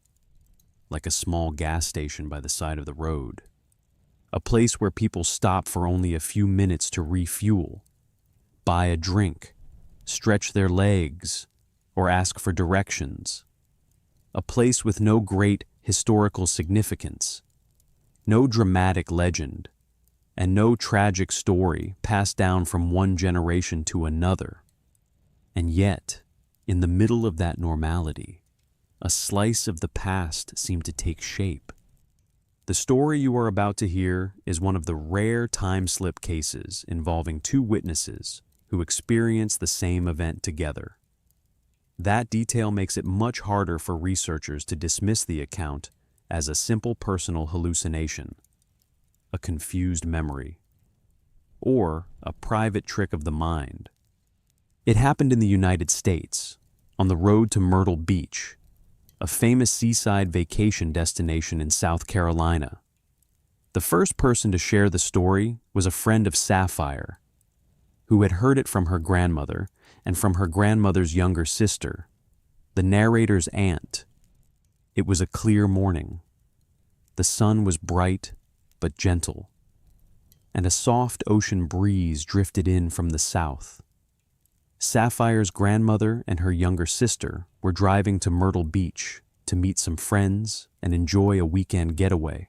Like a small gas station by the side of the road. A place where people stop for only a few minutes to refuel, buy a drink, stretch their legs, or ask for directions. A place with no great historical significance, no dramatic legend, and no tragic story passed down from one generation to another. And yet, in the middle of that normality, a slice of the past seemed to take shape. The story you are about to hear is one of the rare time slip cases involving two witnesses who experienced the same event together. That detail makes it much harder for researchers to dismiss the account as a simple personal hallucination, a confused memory, or a private trick of the mind. It happened in the United States, on the road to Myrtle Beach, a famous seaside vacation destination in South Carolina. The first person to share the story was a friend of Sapphire, who had heard it from her grandmother and from her grandmother's younger sister, the narrator's aunt. It was a clear morning. The sun was bright but gentle, and a soft ocean breeze drifted in from the south. Sapphire's grandmother and her younger sister were driving to Myrtle Beach to meet some friends and enjoy a weekend getaway.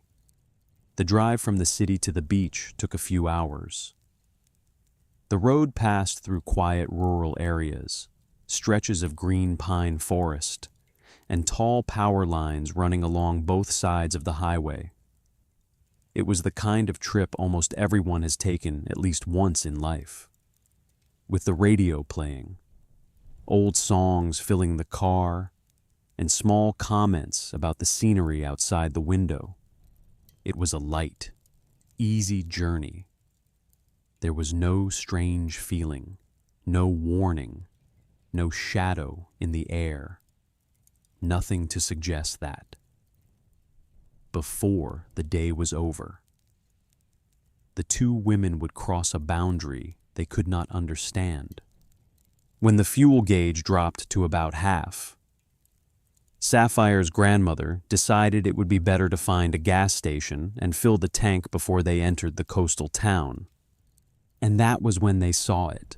The drive from the city to the beach took a few hours. The road passed through quiet rural areas, stretches of green pine forest, and tall power lines running along both sides of the highway. It was the kind of trip almost everyone has taken at least once in life. With the radio playing, old songs filling the car, and small comments about the scenery outside the window. It was a light, easy journey. There was no strange feeling, no warning, no shadow in the air. Nothing to suggest that. Before the day was over, the two women would cross a boundary they could not understand. When the fuel gauge dropped to about half, Sapphire's grandmother decided it would be better to find a gas station and fill the tank before they entered the coastal town. And that was when they saw it.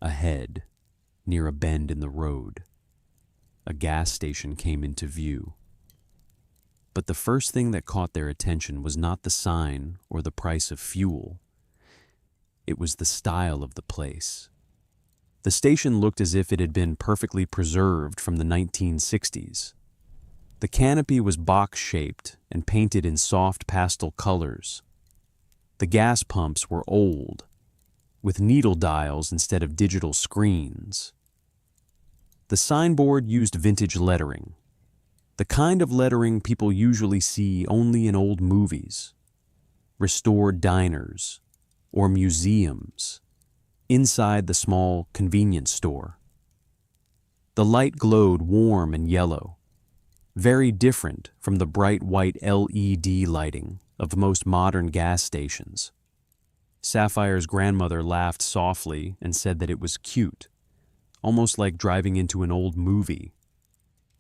Ahead, near a bend in the road, a gas station came into view. But the first thing that caught their attention was not the sign or the price of fuel. It was the style of the place. The station looked as if it had been perfectly preserved from the 1960s. The canopy was box-shaped and painted in soft pastel colors. The gas pumps were old, with needle dials instead of digital screens. The signboard used vintage lettering, the kind of lettering people usually see only in old movies, restored diners, or museums, inside the small convenience store. The light glowed warm and yellow, very different from the bright white LED lighting of most modern gas stations. Sapphire's grandmother laughed softly and said that it was cute, almost like driving into an old movie.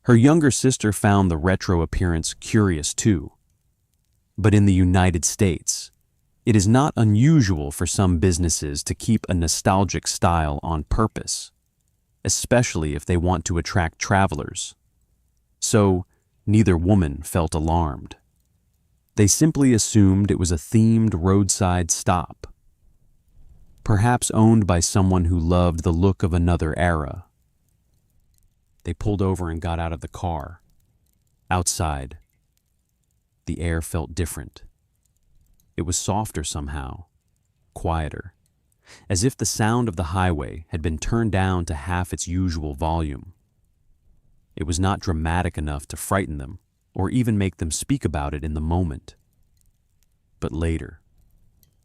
Her younger sister found the retro appearance curious too. But in the United States, it is not unusual for some businesses to keep a nostalgic style on purpose, especially if they want to attract travelers. So, neither woman felt alarmed. They simply assumed it was a themed roadside stop, perhaps owned by someone who loved the look of another era. They pulled over and got out of the car. Outside, the air felt different. It was softer somehow, quieter, as if the sound of the highway had been turned down to half its usual volume. It was not dramatic enough to frighten them or even make them speak about it in the moment. But later,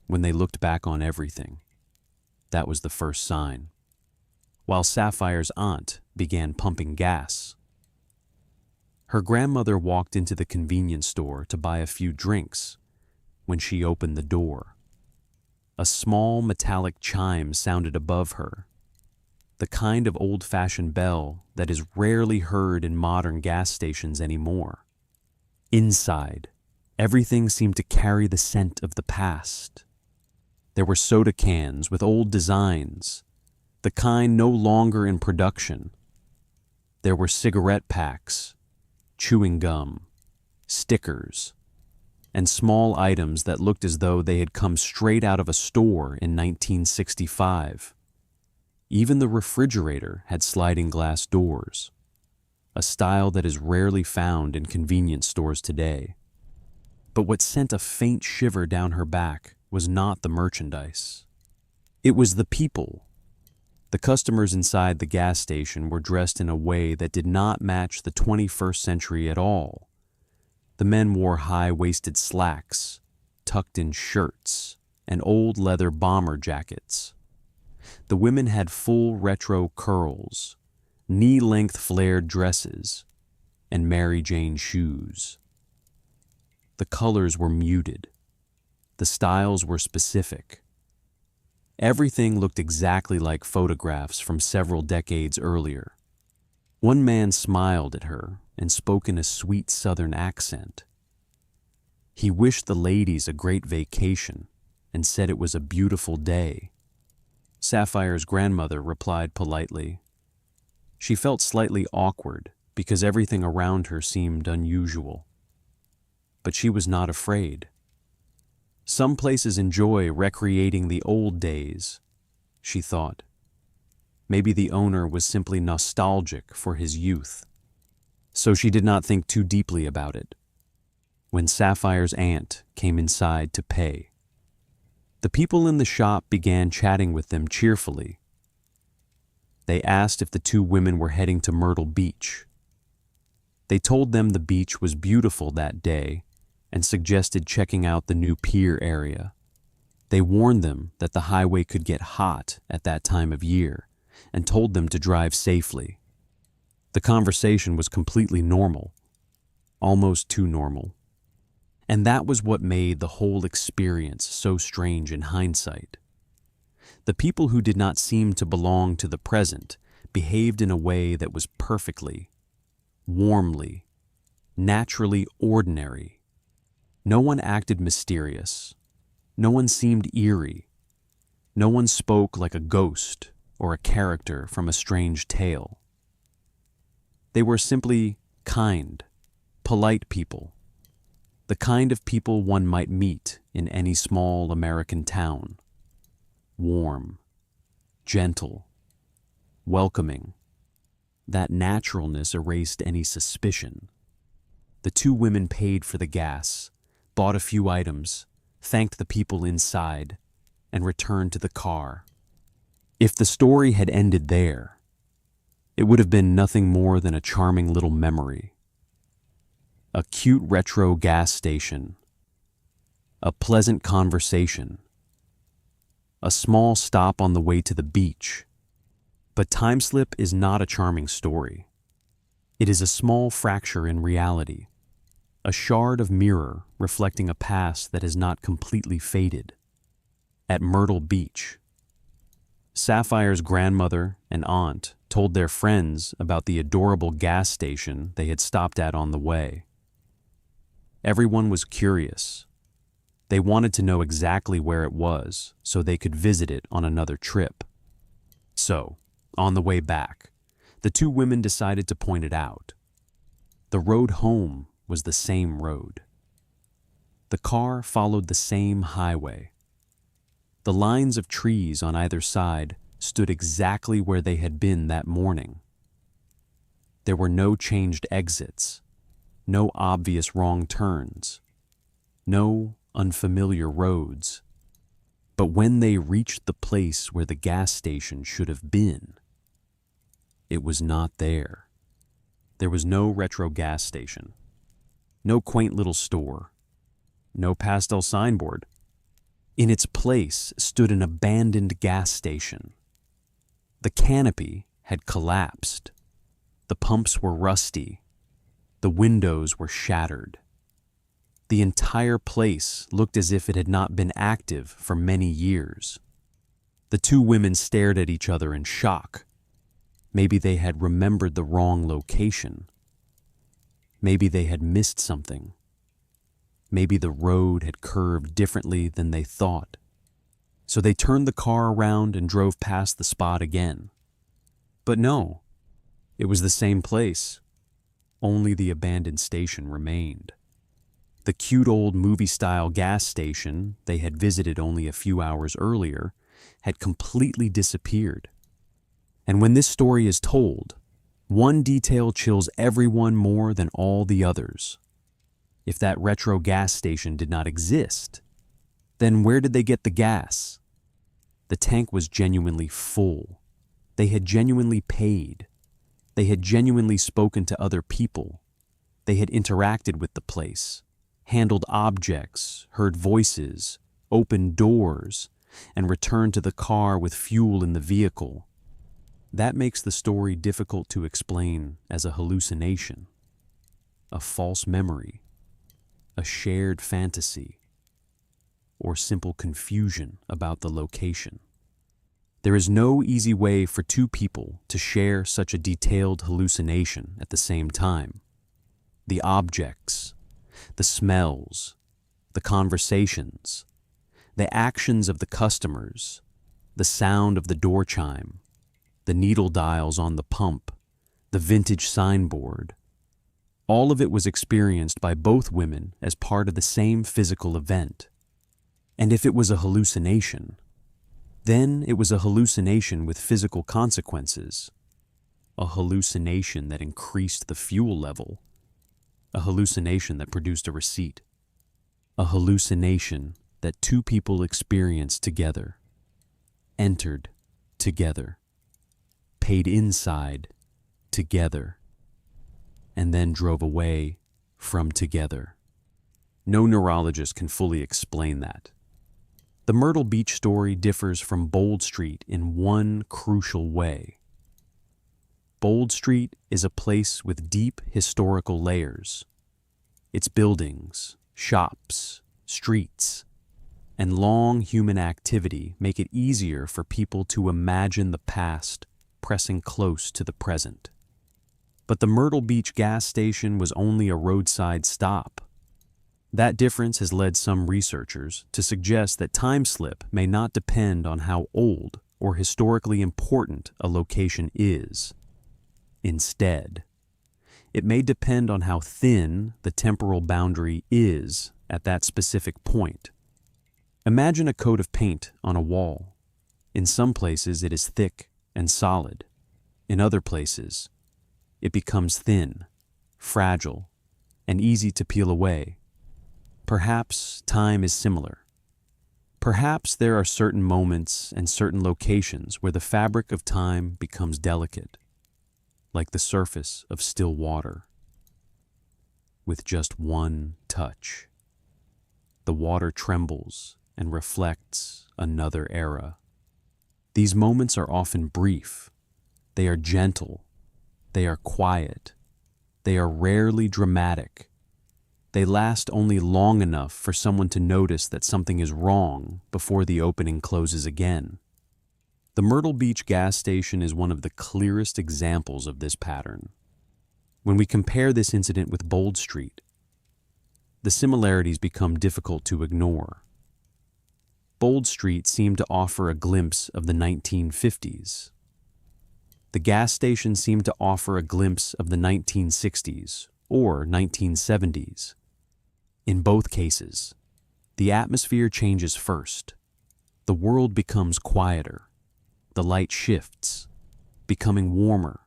when they looked back on everything, that was the first sign. While Sapphire's aunt began pumping gas, her grandmother walked into the convenience store to buy a few drinks when she opened the door. A small metallic chime sounded above her, the kind of old-fashioned bell that is rarely heard in modern gas stations anymore. Inside, everything seemed to carry the scent of the past. There were soda cans with old designs, the kind no longer in production. There were cigarette packs, chewing gum, stickers, and small items that looked as though they had come straight out of a store in 1965. Even the refrigerator had sliding glass doors, a style that is rarely found in convenience stores today. But what sent a faint shiver down her back was not the merchandise. It was the people. The customers inside the gas station were dressed in a way that did not match the 21st century at all. The men wore high-waisted slacks, tucked-in shirts, and old leather bomber jackets. The women had full retro curls, knee-length flared dresses, and Mary Jane shoes. The colors were muted. The styles were specific. Everything looked exactly like photographs from several decades earlier. One man smiled at her and spoke in a sweet southern accent. He wished the ladies a great vacation and said it was a beautiful day. Sapphire's grandmother replied politely. She felt slightly awkward because everything around her seemed unusual. But she was not afraid. Some places enjoy recreating the old days, she thought. Maybe the owner was simply nostalgic for his youth. So she did not think too deeply about it. When Sapphire's aunt came inside to pay, the people in the shop began chatting with them cheerfully. They asked if the two women were heading to Myrtle Beach. They told them the beach was beautiful that day and suggested checking out the new pier area. They warned them that the highway could get hot at that time of year and told them to drive safely. The conversation was completely normal, almost too normal. And that was what made the whole experience so strange in hindsight. The people who did not seem to belong to the present behaved in a way that was perfectly, warmly, naturally ordinary. No one acted mysterious. No one seemed eerie. No one spoke like a ghost or a character from a strange tale. They were simply kind, polite people, the kind of people one might meet in any small American town. warm, gentle, welcoming. That naturalness erased any suspicion. The two women paid for the gas, bought a few items, thanked the people inside, and returned to the car. If the story had ended there, it would have been nothing more than a charming little memory. A cute retro gas station, a pleasant conversation, a small stop on the way to the beach. But Timeslip is not a charming story. It is a small fracture in reality, a shard of mirror reflecting a past that has not completely faded. At Myrtle Beach, Sapphire's grandmother and aunt told their friends about the adorable gas station they had stopped at on the way. Everyone was curious. They wanted to know exactly where it was so they could visit it on another trip. So, on the way back, the two women decided to point it out. The road home was the same road. The car followed the same highway. The lines of trees on either side stood exactly where they had been that morning. There were no changed exits, no obvious wrong turns, no unfamiliar roads. But when they reached the place where the gas station should have been, it was not there. There was no retro gas station, no quaint little store, no pastel signboard. In its place stood an abandoned gas station. The canopy had collapsed. The pumps were rusty. The windows were shattered. The entire place looked as if it had not been active for many years. The two women stared at each other in shock. Maybe they had remembered the wrong location. Maybe they had missed something. Maybe the road had curved differently than they thought. So they turned the car around and drove past the spot again. But no, it was the same place. Only the abandoned station remained. The cute old movie-style gas station they had visited only a few hours earlier had completely disappeared. And when this story is told, one detail chills everyone more than all the others. If that retro gas station did not exist, then where did they get the gas? The tank was genuinely full. They had genuinely paid. They had genuinely spoken to other people. They had interacted with the place, handled objects, heard voices, opened doors, and returned to the car with fuel in the vehicle. That makes the story difficult to explain as a hallucination, a false memory, a shared fantasy, or simple confusion about the location. There is no easy way for two people to share such a detailed hallucination at the same time. The objects, the smells, the conversations, the actions of the customers, the sound of the door chime, the needle dials on the pump, the vintage signboard. All of it was experienced by both women as part of the same physical event. And if it was a hallucination, then it was a hallucination with physical consequences, a hallucination that increased the fuel level, a hallucination that produced a receipt, a hallucination that two people experienced together, entered together, paid inside together, and then drove away from together. No neurologist can fully explain that. The Myrtle Beach story differs from Bold Street in one crucial way. Bold Street is a place with deep historical layers. Its buildings, shops, streets, and long human activity make it easier for people to imagine the past pressing close to the present. But the Myrtle Beach gas station was only a roadside stop. That difference has led some researchers to suggest that Timeslip may not depend on how old or historically important a location is. Instead, it may depend on how thin the temporal boundary is at that specific point. Imagine a coat of paint on a wall. In some places, it is thick and solid. In other places, it becomes thin, fragile, and easy to peel away. Perhaps time is similar. Perhaps there are certain moments and certain locations where the fabric of time becomes delicate, like the surface of still water. With just one touch, the water trembles and reflects another era. These moments are often brief. They are gentle. They are quiet. They are rarely dramatic. They last only long enough for someone to notice that something is wrong before the opening closes again. The Myrtle Beach gas station is one of the clearest examples of this pattern. When we compare this incident with Bold Street, the similarities become difficult to ignore. Bold Street seemed to offer a glimpse of the 1950s. The gas station seemed to offer a glimpse of the 1960s or 1970s. In both cases, the atmosphere changes first. The world becomes quieter. The light shifts, becoming warmer,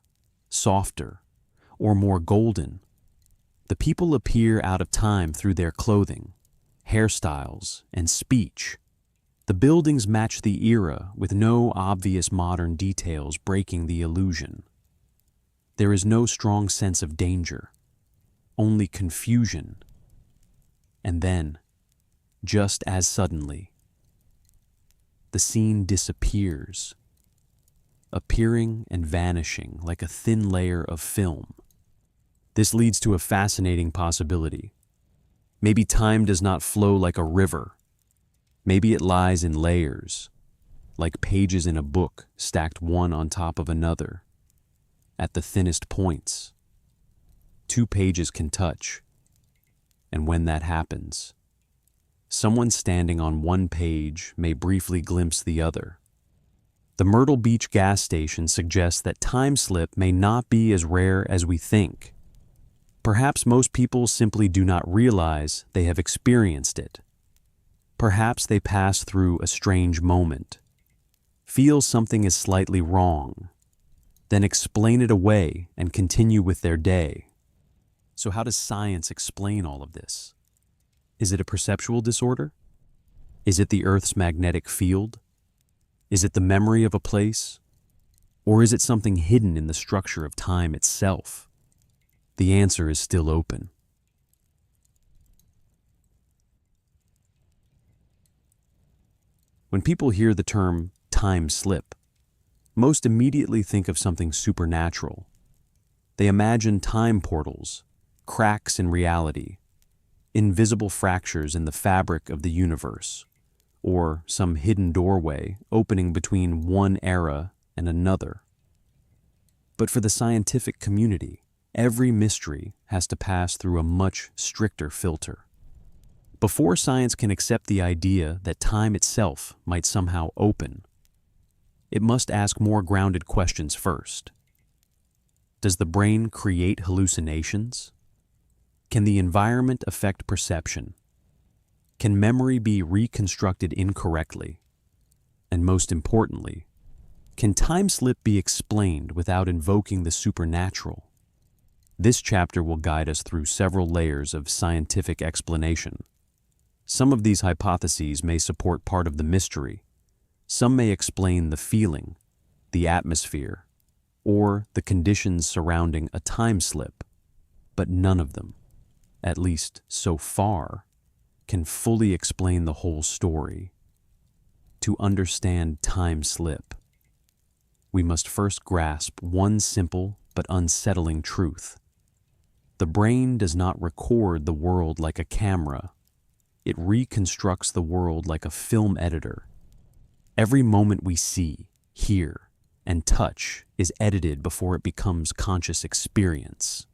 softer, or more golden. The people appear out of time through their clothing, hairstyles, and speech. The buildings match the era with no obvious modern details breaking the illusion. There is no strong sense of danger, only confusion. And then, just as suddenly, the scene disappears, appearing and vanishing like a thin layer of film. This leads to a fascinating possibility. Maybe time does not flow like a river. Maybe it lies in layers, like pages in a book stacked one on top of another. At the thinnest points, two pages can touch. And when that happens, someone standing on one page may briefly glimpse the other. The Myrtle Beach gas station suggests that time slip may not be as rare as we think. Perhaps most people simply do not realize they have experienced it. Perhaps they pass through a strange moment, feel something is slightly wrong, then explain it away and continue with their day. So how does science explain all of this? Is it a perceptual disorder? Is it the Earth's magnetic field? Is it the memory of a place? Or is it something hidden in the structure of time itself? The answer is still open. When people hear the term time slip, most immediately think of something supernatural. They imagine time portals, cracks in reality, invisible fractures in the fabric of the universe, or some hidden doorway opening between one era and another. But for the scientific community, every mystery has to pass through a much stricter filter. Before science can accept the idea that time itself might somehow open, it must ask more grounded questions first. Does the brain create hallucinations? Can the environment affect perception? Can memory be reconstructed incorrectly? And most importantly, can time slip be explained without invoking the supernatural? This chapter will guide us through several layers of scientific explanation. Some of these hypotheses may support part of the mystery. Some may explain the feeling, the atmosphere, or the conditions surrounding a time slip, but none of them, at least so far, can fully explain the whole story. To understand time slip, we must first grasp one simple but unsettling truth. The brain does not record the world like a camera. It reconstructs the world like a film editor. Every moment we see, hear, and touch is edited before it becomes conscious experience.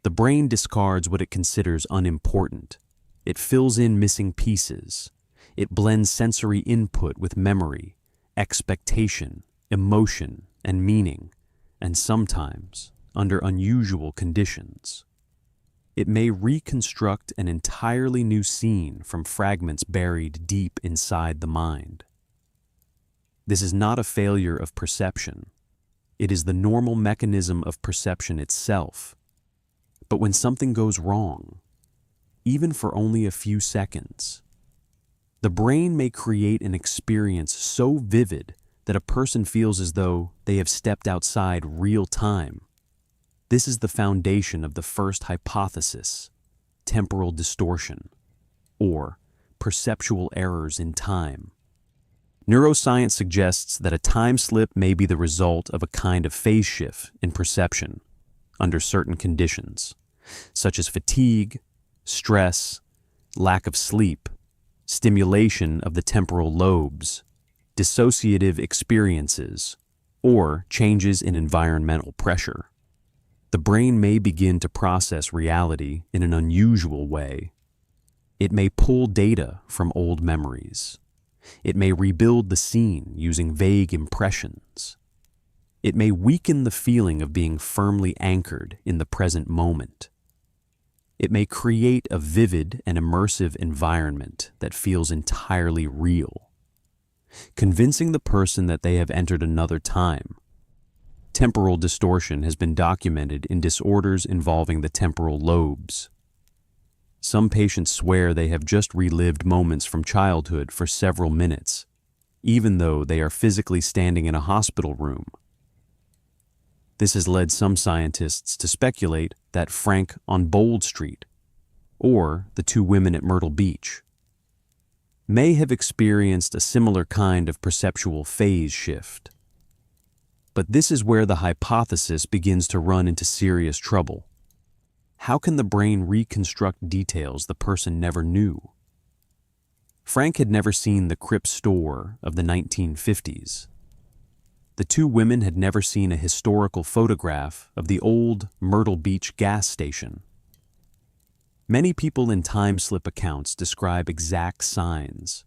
The brain discards what it considers unimportant. It fills in missing pieces. It blends sensory input with memory, expectation, emotion, and meaning, and sometimes, under unusual conditions, it may reconstruct an entirely new scene from fragments buried deep inside the mind. This is not a failure of perception. It is the normal mechanism of perception itself. But when something goes wrong, even for only a few seconds, the brain may create an experience so vivid that a person feels as though they have stepped outside real time. This is the foundation of the first hypothesis, temporal distortion, or perceptual errors in time. Neuroscience suggests that a time slip may be the result of a kind of phase shift in perception under certain conditions, such as fatigue, stress, lack of sleep, stimulation of the temporal lobes, dissociative experiences, or changes in environmental pressure. The brain may begin to process reality in an unusual way. It may pull data from old memories. It may rebuild the scene using vague impressions. It may weaken the feeling of being firmly anchored in the present moment. It may create a vivid and immersive environment that feels entirely real, convincing the person that they have entered another time. Temporal distortion has been documented in disorders involving the temporal lobes. Some patients swear they have just relived moments from childhood for several minutes, even though they are physically standing in a hospital room. This has led some scientists to speculate that Frank on Bold Street, or the two women at Myrtle Beach, may have experienced a similar kind of perceptual phase shift. But this is where the hypothesis begins to run into serious trouble. How can the brain reconstruct details the person never knew? Frank had never seen the Crip store of the 1950s. The two women had never seen a historical photograph of the old Myrtle Beach gas station. Many people in time slip accounts describe exact signs,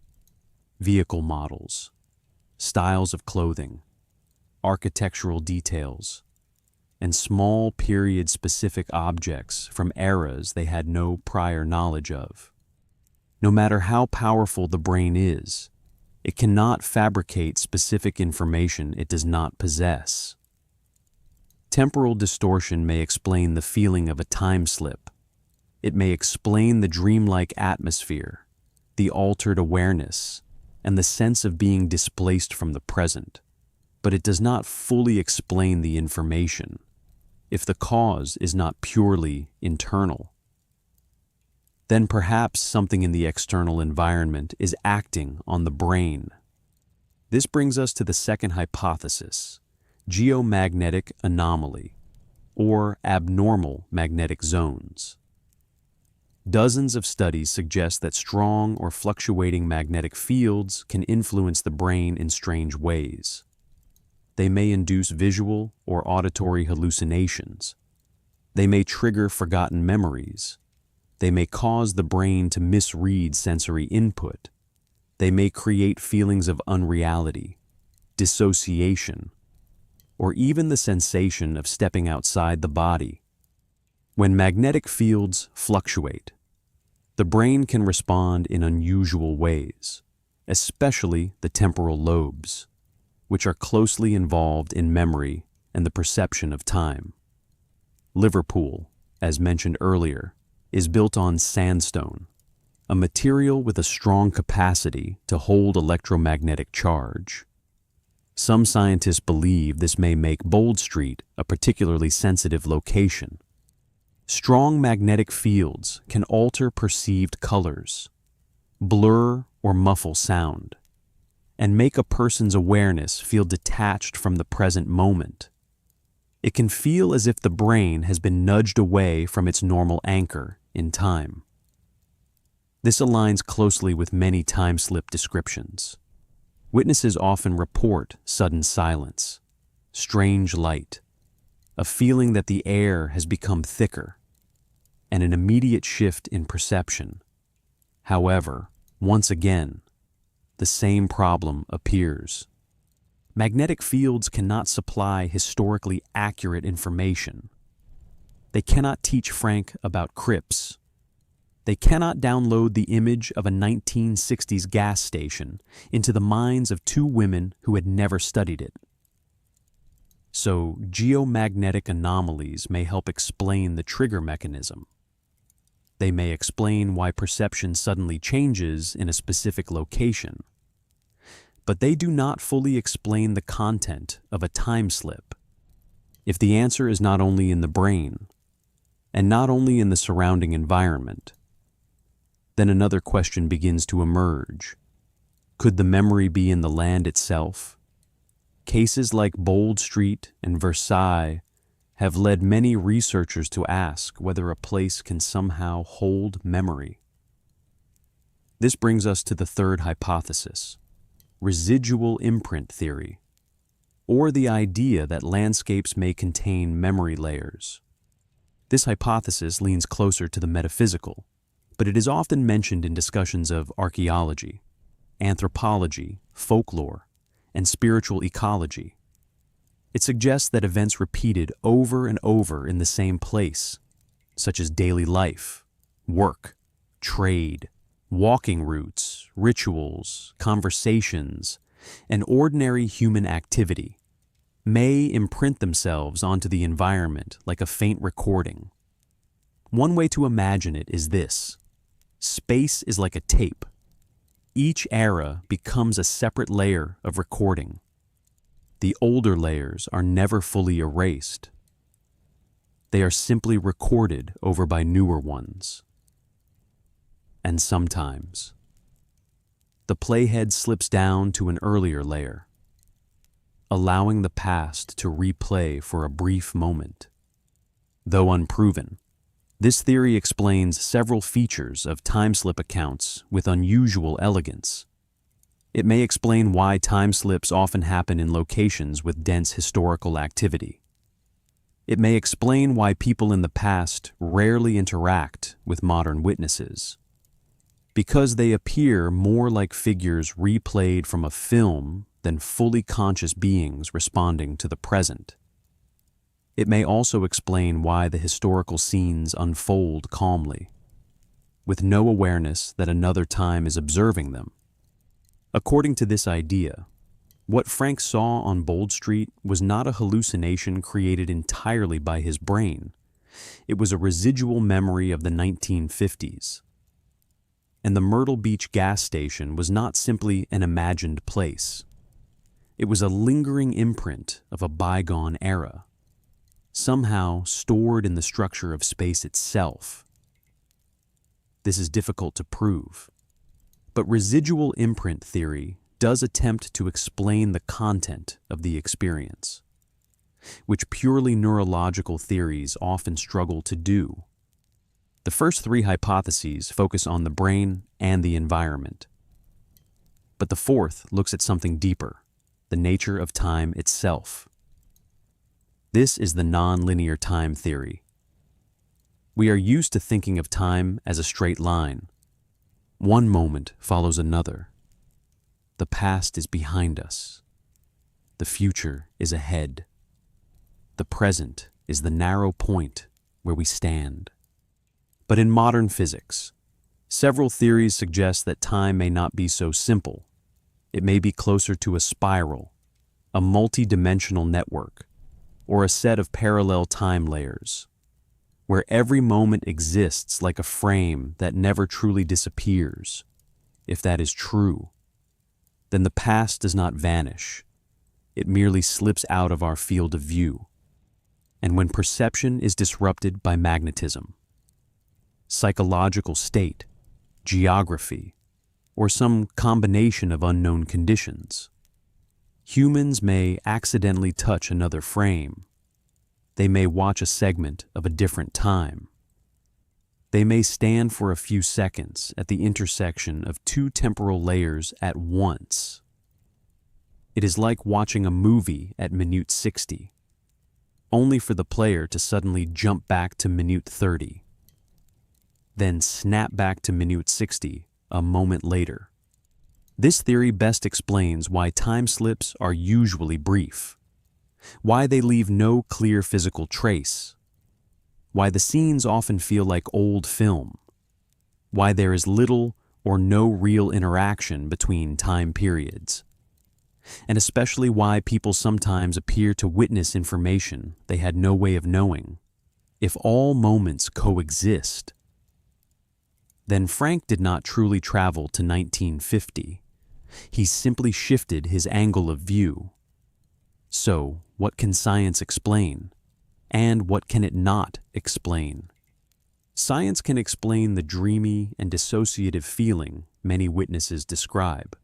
vehicle models, styles of clothing, architectural details, and small period-specific objects from eras they had no prior knowledge of. No matter how powerful the brain is, it cannot fabricate specific information it does not possess. Temporal distortion may explain the feeling of a time slip. It may explain the dreamlike atmosphere, the altered awareness, and the sense of being displaced from the present. But it does not fully explain the information if the cause is not purely internal. Then perhaps something in the external environment is acting on the brain. This brings us to the second hypothesis, geomagnetic anomaly, or abnormal magnetic zones. Dozens of studies suggest that strong or fluctuating magnetic fields can influence the brain in strange ways. They may induce visual or auditory hallucinations. They may trigger forgotten memories. They may cause the brain to misread sensory input. They may create feelings of unreality, dissociation, or even the sensation of stepping outside the body. When magnetic fields fluctuate, the brain can respond in unusual ways, especially the temporal lobes, which are closely involved in memory and the perception of time. Liverpool, as mentioned earlier, is built on sandstone, a material with a strong capacity to hold electromagnetic charge. Some scientists believe this may make Bold Street a particularly sensitive location. Strong magnetic fields can alter perceived colors, blur or muffle sound, and make a person's awareness feel detached from the present moment. It can feel as if the brain has been nudged away from its normal anchor in time. This aligns closely with many time slip descriptions. Witnesses often report sudden silence, strange light, a feeling that the air has become thicker, and an immediate shift in perception. However, once again, the same problem appears. Magnetic fields cannot supply historically accurate information. They cannot teach Frank about Crips, They cannot download the image of a 1960s gas station into the minds of two women who had never studied it. So, geomagnetic anomalies may help explain the trigger mechanism. They may explain why perception suddenly changes in a specific location. But they do not fully explain the content of a time slip. If the answer is not only in the brain, and not only in the surrounding environment, then another question begins to emerge. Could the memory be in the land itself? Cases like Bold Street and Versailles have led many researchers to ask whether a place can somehow hold memory. This brings us to the third hypothesis, residual imprint theory, or the idea that landscapes may contain memory layers. This hypothesis leans closer to the metaphysical, but it is often mentioned in discussions of archaeology, anthropology, folklore, and spiritual ecology. It suggests that events repeated over and over in the same place, such as daily life, work, trade, walking routes, rituals, conversations, and ordinary human activity, may imprint themselves onto the environment like a faint recording. One way to imagine it is this: space is like a tape. Each era becomes a separate layer of recording. The older layers are never fully erased. They are simply recorded over by newer ones. And sometimes, the playhead slips down to an earlier layer, allowing the past to replay for a brief moment. Though unproven, this theory explains several features of time slip accounts with unusual elegance. It may explain why time slips often happen in locations with dense historical activity. It may explain why people in the past rarely interact with modern witnesses, because they appear more like figures replayed from a film than fully conscious beings responding to the present. It may also explain why the historical scenes unfold calmly, with no awareness that another time is observing them. According to this idea, what Frank saw on Bold Street was not a hallucination created entirely by his brain. It was a residual memory of the 1950s. And the Myrtle Beach gas station was not simply an imagined place. It was a lingering imprint of a bygone era, somehow stored in the structure of space itself. This is difficult to prove, but residual imprint theory does attempt to explain the content of the experience, which purely neurological theories often struggle to do. The first three hypotheses focus on the brain and the environment, but the fourth looks at something deeper, the nature of time itself. This is the nonlinear time theory. We are used to thinking of time as a straight line. One moment follows another. The past is behind us. The future is ahead. The present is the narrow point where we stand. But in modern physics, several theories suggest that time may not be so simple. It may be closer to a spiral, a multi-dimensional network, or a set of parallel time layers, where every moment exists like a frame that never truly disappears. If that is true, then the past does not vanish. It merely slips out of our field of view. And when perception is disrupted by magnetism, psychological state, geography, or some combination of unknown conditions, humans may accidentally touch another frame. They may watch a segment of a different time. They may stand for a few seconds at the intersection of two temporal layers at once. It is like watching a movie at minute 60, only for the player to suddenly jump back to minute 30, then snap back to minute 60 a moment later. This theory best explains why time slips are usually brief, why they leave no clear physical trace, why the scenes often feel like old film, why there is little or no real interaction between time periods, and especially why people sometimes appear to witness information they had no way of knowing. If all moments coexist, then Frank did not truly travel to 1950. He simply shifted his angle of view. So, what can science explain? And what can it not explain? Science can explain the dreamy and dissociative feeling many witnesses describe.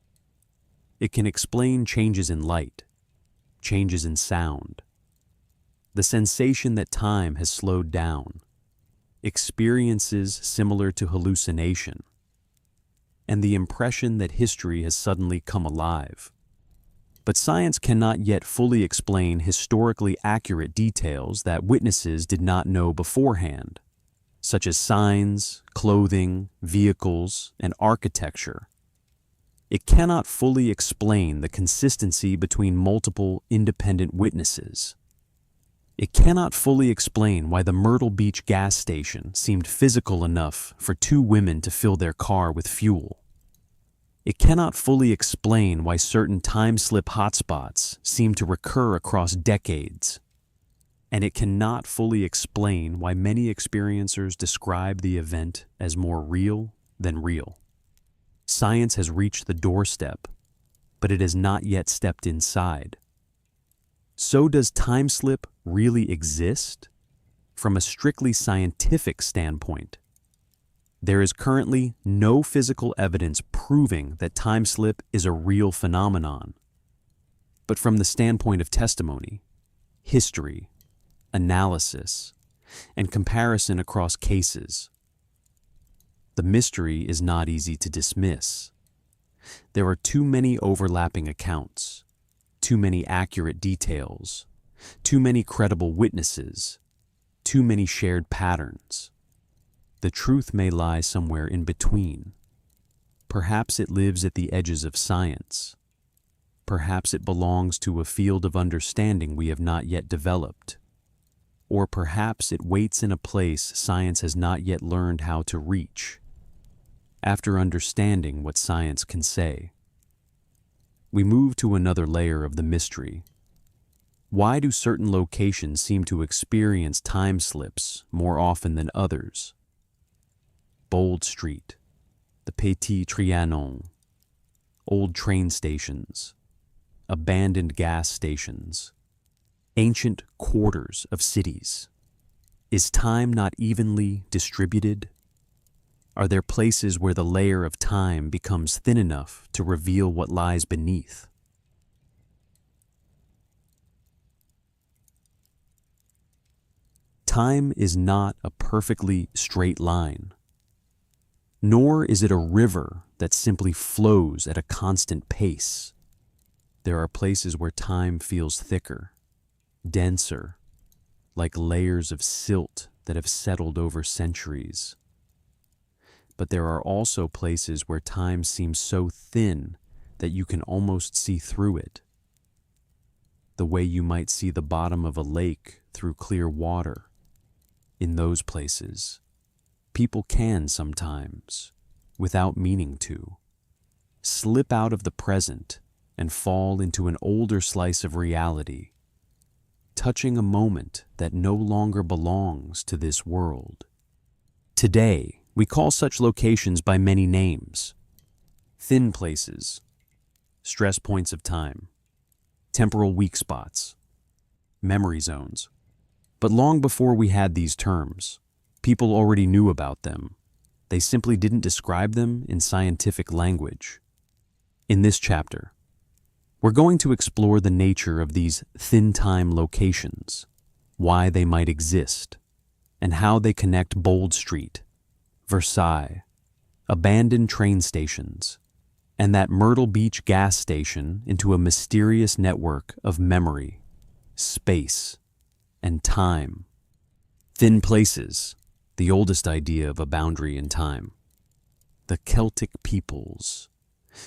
It can explain changes in light, changes in sound, the sensation that time has slowed down, experiences similar to hallucination, and the impression that history has suddenly come alive. But science cannot yet fully explain historically accurate details that witnesses did not know beforehand, such as signs, clothing, vehicles, and architecture. It cannot fully explain the consistency between multiple independent witnesses. It cannot fully explain why the Myrtle Beach gas station seemed physical enough for two women to fill their car with fuel. It cannot fully explain why certain time-slip hotspots seem to recur across decades. And it cannot fully explain why many experiencers describe the event as more real than real. Science has reached the doorstep, but it has not yet stepped inside. So does time slip really exist? From a strictly scientific standpoint, there is currently no physical evidence proving that time slip is a real phenomenon. But from the standpoint of testimony, history, analysis, and comparison across cases, the mystery is not easy to dismiss. There are too many overlapping accounts, too many accurate details, too many credible witnesses, too many shared patterns. The truth may lie somewhere in between. Perhaps it lives at the edges of science. Perhaps it belongs to a field of understanding we have not yet developed. Or perhaps it waits in a place science has not yet learned how to reach. After understanding what science can say, we move to another layer of the mystery. Why do certain locations seem to experience time slips more often than others? Bold Street, the Petit Trianon, old train stations, abandoned gas stations, ancient quarters of cities. Is time not evenly distributed? Are there places where the layer of time becomes thin enough to reveal what lies beneath? Time is not a perfectly straight line, nor is it a river that simply flows at a constant pace. There are places where time feels thicker, denser, like layers of silt that have settled over centuries. But there are also places where time seems so thin that you can almost see through it, the way you might see the bottom of a lake through clear water. In those places, people can sometimes, without meaning to, slip out of the present and fall into an older slice of reality, touching a moment that no longer belongs to this world. Today, we call such locations by many names: thin places, stress points of time, temporal weak spots, memory zones. But long before we had these terms, people already knew about them. They simply didn't describe them in scientific language. In this chapter, we're going to explore the nature of these thin time locations, why they might exist, and how they connect Bold Street, Versailles, abandoned train stations, and that Myrtle Beach gas station into a mysterious network of memory, space, and time. Thin places, the oldest idea of a boundary in time. The Celtic peoples,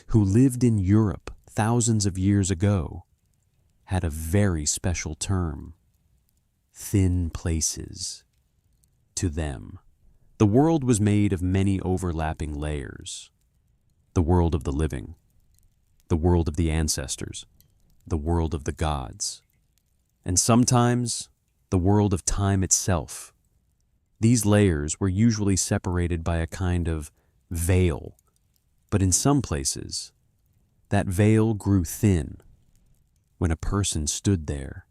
who lived in Europe thousands of years ago, had a very special term: thin places. To them, The world was made of many overlapping layers. The world of the living, the world of the ancestors, the world of the gods, and sometimes the world of time itself. These layers were usually separated by a kind of veil, but in some places, that veil grew thin. When a person stood there,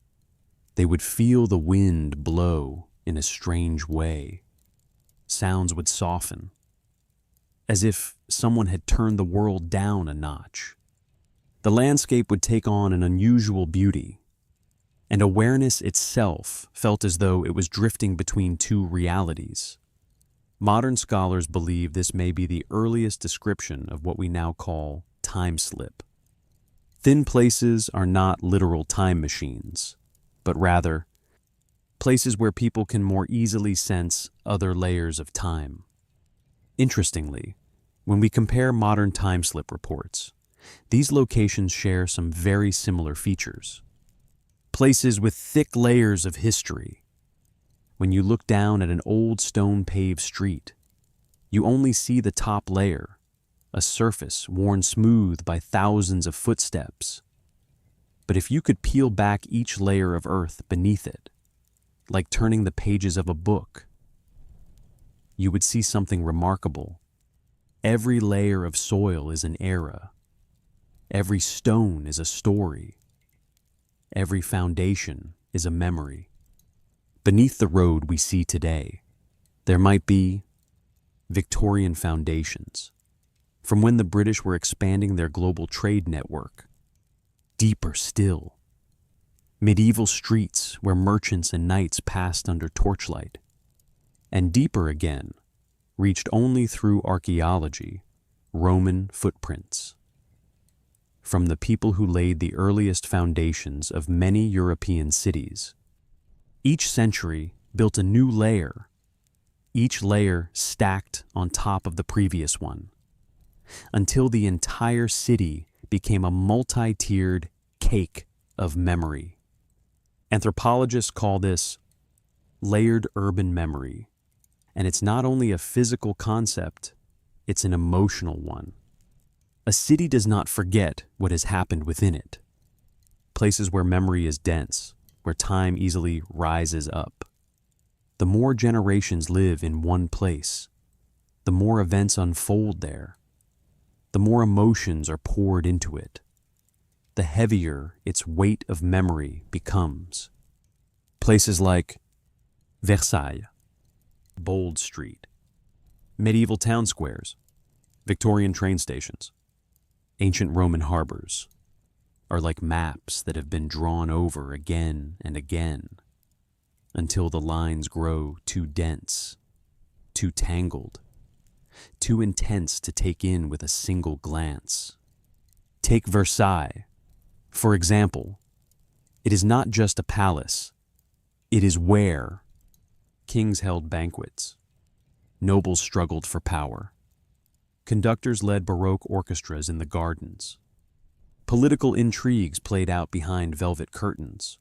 they would feel the wind blow in a strange way. Sounds would soften, as if someone had turned the world down a notch. The landscape would take on an unusual beauty, and awareness itself felt as though it was drifting between two realities. Modern scholars believe this may be the earliest description of what we now call time slip. Thin places are not literal time machines, but rather places where people can more easily sense other layers of time. Interestingly, when we compare modern time slip reports, these locations share some very similar features. Places with thick layers of history. When you look down at an old stone-paved street, you only see the top layer, a surface worn smooth by thousands of footsteps. But if you could peel back each layer of earth beneath it, like turning the pages of a book, you would see something remarkable. Every layer of soil is an era. Every stone is a story. Every foundation is a memory. Beneath the road we see today, there might be Victorian foundations, from when the British were expanding their global trade network. Deeper still, medieval streets where merchants and knights passed under torchlight. And deeper again, reached only through archaeology, Roman footprints. From the people who laid the earliest foundations of many European cities, each century built a new layer, each layer stacked on top of the previous one, until the entire city became a multi-tiered cake of memory. Anthropologists call this layered urban memory, and it's not only a physical concept, it's an emotional one. A city does not forget what has happened within it. Places where memory is dense, where time easily rises up. The more generations live in one place, the more events unfold there, the more emotions are poured into it, the heavier its weight of memory becomes. Places like Versailles, Bold Street, medieval town squares, Victorian train stations, ancient Roman harbors are like maps that have been drawn over again and again until the lines grow too dense, too tangled, too intense to take in with a single glance. Take Versailles, for example. It is not just a palace. It is where kings held banquets, nobles struggled for power, conductors led Baroque orchestras in the gardens, political intrigues played out behind velvet curtains,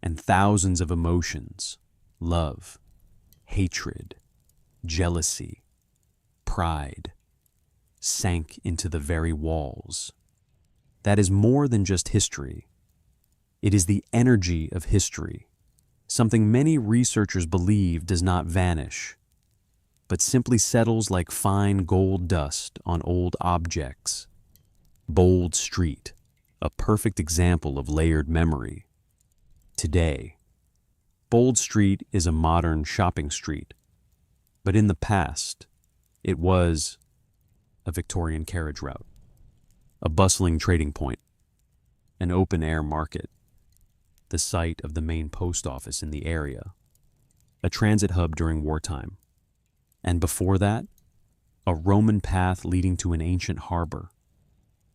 and thousands of emotions, love, hatred, jealousy, pride, sank into the very walls. That is more than just history. It is the energy of history, something many researchers believe does not vanish, but simply settles like fine gold dust on old objects. Bold Street, a perfect example of layered memory. Today, Bold Street is a modern shopping street, but in the past, it was a Victorian carriage route, a bustling trading point, an open-air market, the site of the main post office in the area, a transit hub during wartime, and before that, a Roman path leading to an ancient harbor.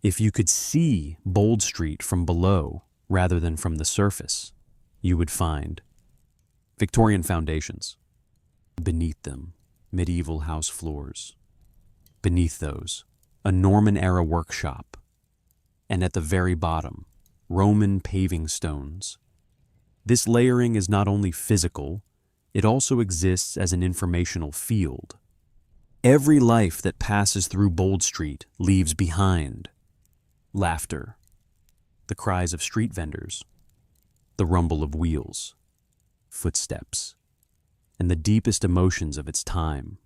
If you could see Bold Street from below rather than from the surface, you would find Victorian foundations. Beneath them, medieval house floors. Beneath those, a Norman-era workshop. And at the very bottom, Roman paving stones. This layering is not only physical, it also exists as an informational field. Every life that passes through Bold Street leaves behind laughter, the cries of street vendors, the rumble of wheels, footsteps, and the deepest emotions of its time.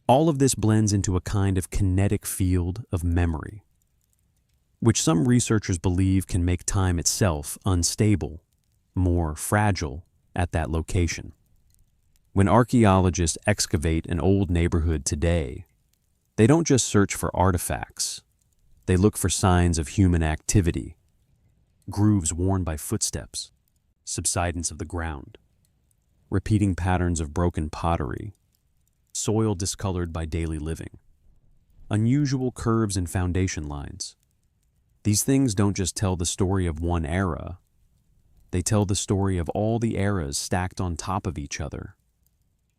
All of this blends into a kind of kinetic field of memory, which some researchers believe can make time itself unstable, more fragile at that location. When archaeologists excavate an old neighborhood today, they don't just search for artifacts. They look for signs of human activity, grooves worn by footsteps, subsidence of the ground, repeating patterns of broken pottery, soil discolored by daily living, unusual curves and foundation lines. These things don't just tell the story of one era, they tell the story of all the eras stacked on top of each other.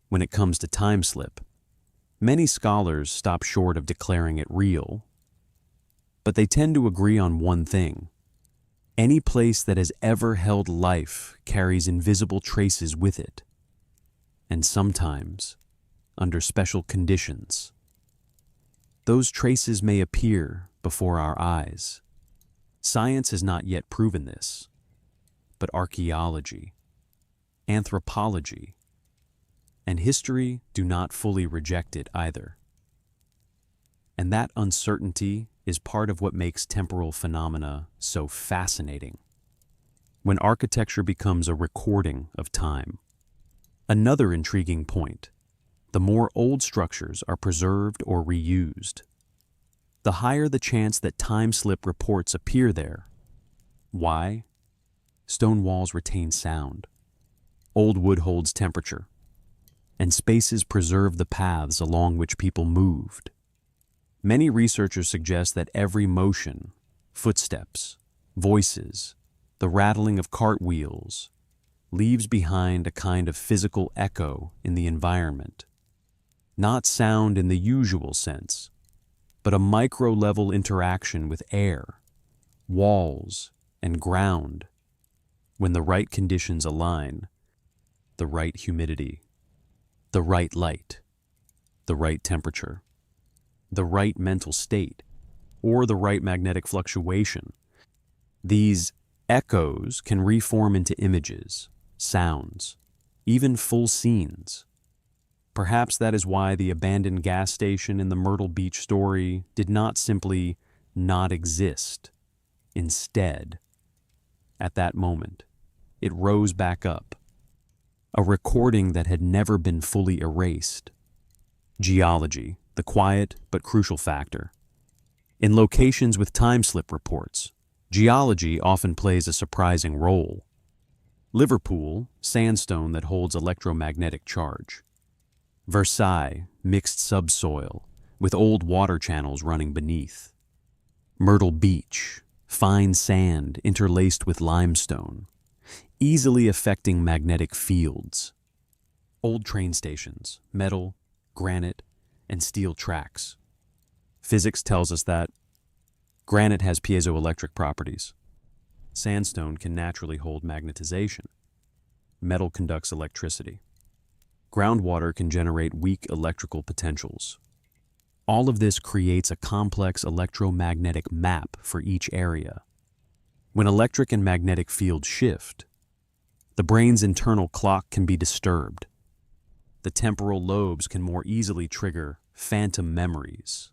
When it comes to time slip, many scholars stop short of declaring it real, but they tend to agree on one thing. Any place that has ever held life carries invisible traces with it, and sometimes, under special conditions, those traces may appear before our eyes. Science has not yet proven this, but archaeology, anthropology, and history do not fully reject it either. And that uncertainty is part of what makes temporal phenomena so fascinating. When architecture becomes a recording of time. Another intriguing point, the more old structures are preserved or reused, the higher the chance that time slip reports appear there. Why? Stone walls retain sound. Old wood holds temperature, and spaces preserve the paths along which people moved. Many researchers suggest that every motion, footsteps, voices, the rattling of cartwheels, leaves behind a kind of physical echo in the environment. Not sound in the usual sense, but a micro-level interaction with air, walls, and ground. When the right conditions align, the right humidity, the right light, the right temperature, the right mental state, or the right magnetic fluctuation, these echoes can reform into images, sounds, even full scenes. Perhaps that is why the abandoned gas station in the Myrtle Beach story did not simply not exist. Instead, at that moment, it rose back up, a recording that had never been fully erased. Geology, the quiet but crucial factor. In locations with time slip reports, geology often plays a surprising role. Liverpool, sandstone that holds electromagnetic charge. Versailles, mixed subsoil, with old water channels running beneath. Myrtle Beach, fine sand interlaced with limestone, easily affecting magnetic fields. Old train stations, metal, granite, and steel tracks. Physics tells us that granite has piezoelectric properties. Sandstone can naturally hold magnetization. Metal conducts electricity. Groundwater can generate weak electrical potentials. All of this creates a complex electromagnetic map for each area. When electric and magnetic fields shift, the brain's internal clock can be disturbed. The temporal lobes can more easily trigger phantom memories.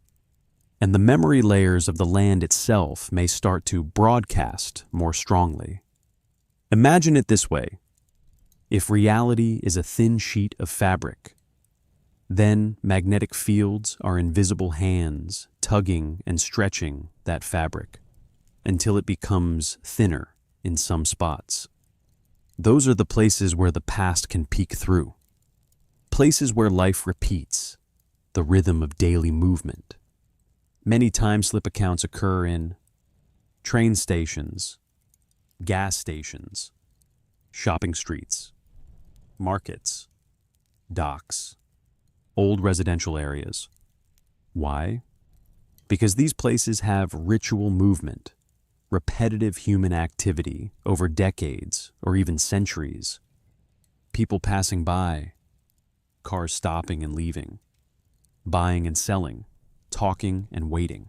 And the memory layers of the land itself may start to broadcast more strongly. Imagine it this way. If reality is a thin sheet of fabric, then magnetic fields are invisible hands tugging and stretching that fabric until it becomes thinner in some spots. Those are the places where the past can peek through. Places where life repeats, the rhythm of daily movement. Many time slip accounts occur in train stations, gas stations, shopping streets, markets, docks, old residential areas. Why? Because these places have ritual movement, repetitive human activity over decades or even centuries. People passing by, cars stopping and leaving, buying and selling, talking and waiting.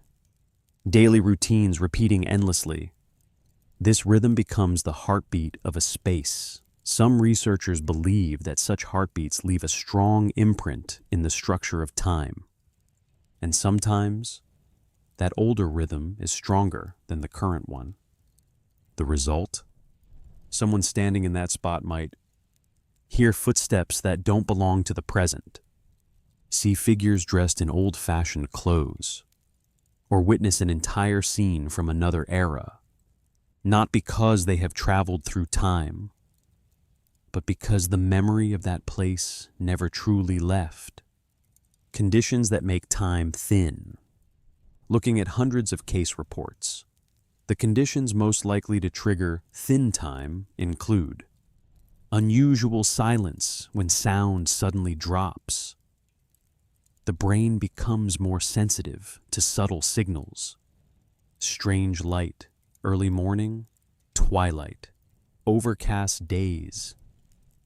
Daily routines repeating endlessly. This rhythm becomes the heartbeat of a space. Some researchers believe that such heartbeats leave a strong imprint in the structure of time. And sometimes, that older rhythm is stronger than the current one. The result? Someone standing in that spot might hear footsteps that don't belong to the present, see figures dressed in old-fashioned clothes, or witness an entire scene from another era, not because they have traveled through time, but because the memory of that place never truly left. Conditions that make time thin. Looking at hundreds of case reports, the conditions most likely to trigger thin time include unusual silence when sound suddenly drops. The brain becomes more sensitive to subtle signals. Strange light, early morning, twilight, overcast days,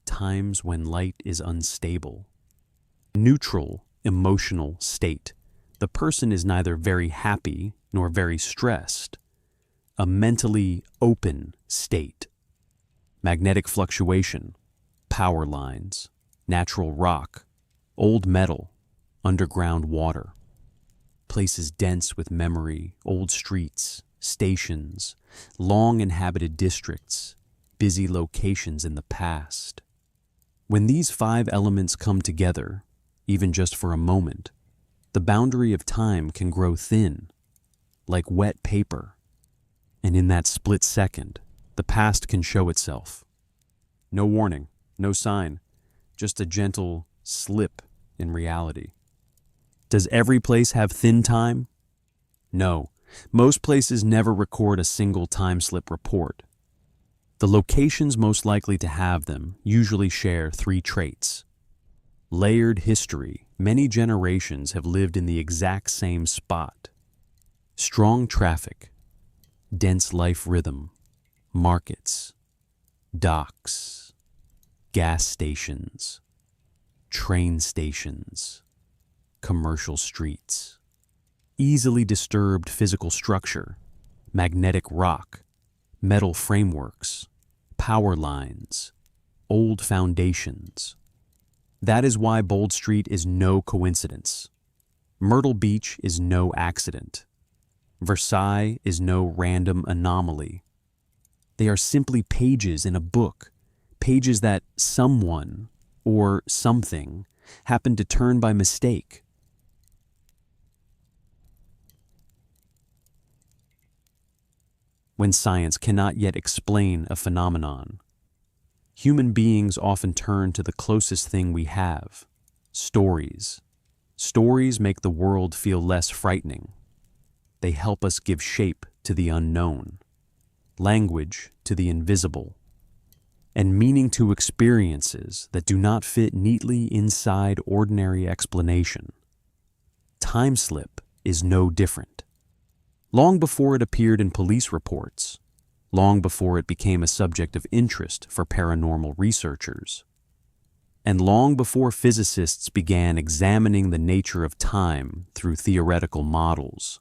times when light is unstable. Neutral emotional state. The person is neither very happy nor very stressed. A mentally open state. Magnetic fluctuation, power lines, natural rock, old metal, underground water. Places dense with memory, old streets, stations, long inhabited districts, busy locations in the past. When these 5 elements come together, even just for a moment, the boundary of time can grow thin, like wet paper. And in that split second, the past can show itself. No warning, no sign, just a gentle slip in reality. Does every place have thin time? No, most places never record a single time slip report. The locations most likely to have them usually share 3 traits. Layered history. Many generations have lived in the exact same spot. Strong traffic, dense life rhythm, markets, docks, gas stations, train stations, commercial streets. Easily disturbed physical structure, magnetic rock, metal frameworks, power lines, old foundations. That is why Bold Street is no coincidence. Myrtle Beach is no accident. Versailles is no random anomaly. They are simply pages in a book, pages that someone or something happened to turn by mistake. When science cannot yet explain a phenomenon, human beings often turn to the closest thing we have, stories. Stories make the world feel less frightening. They help us give shape to the unknown, language to the invisible, and meaning to experiences that do not fit neatly inside ordinary explanation. Time slip is no different. Long before it appeared in police reports, long before it became a subject of interest for paranormal researchers, and long before physicists began examining the nature of time through theoretical models.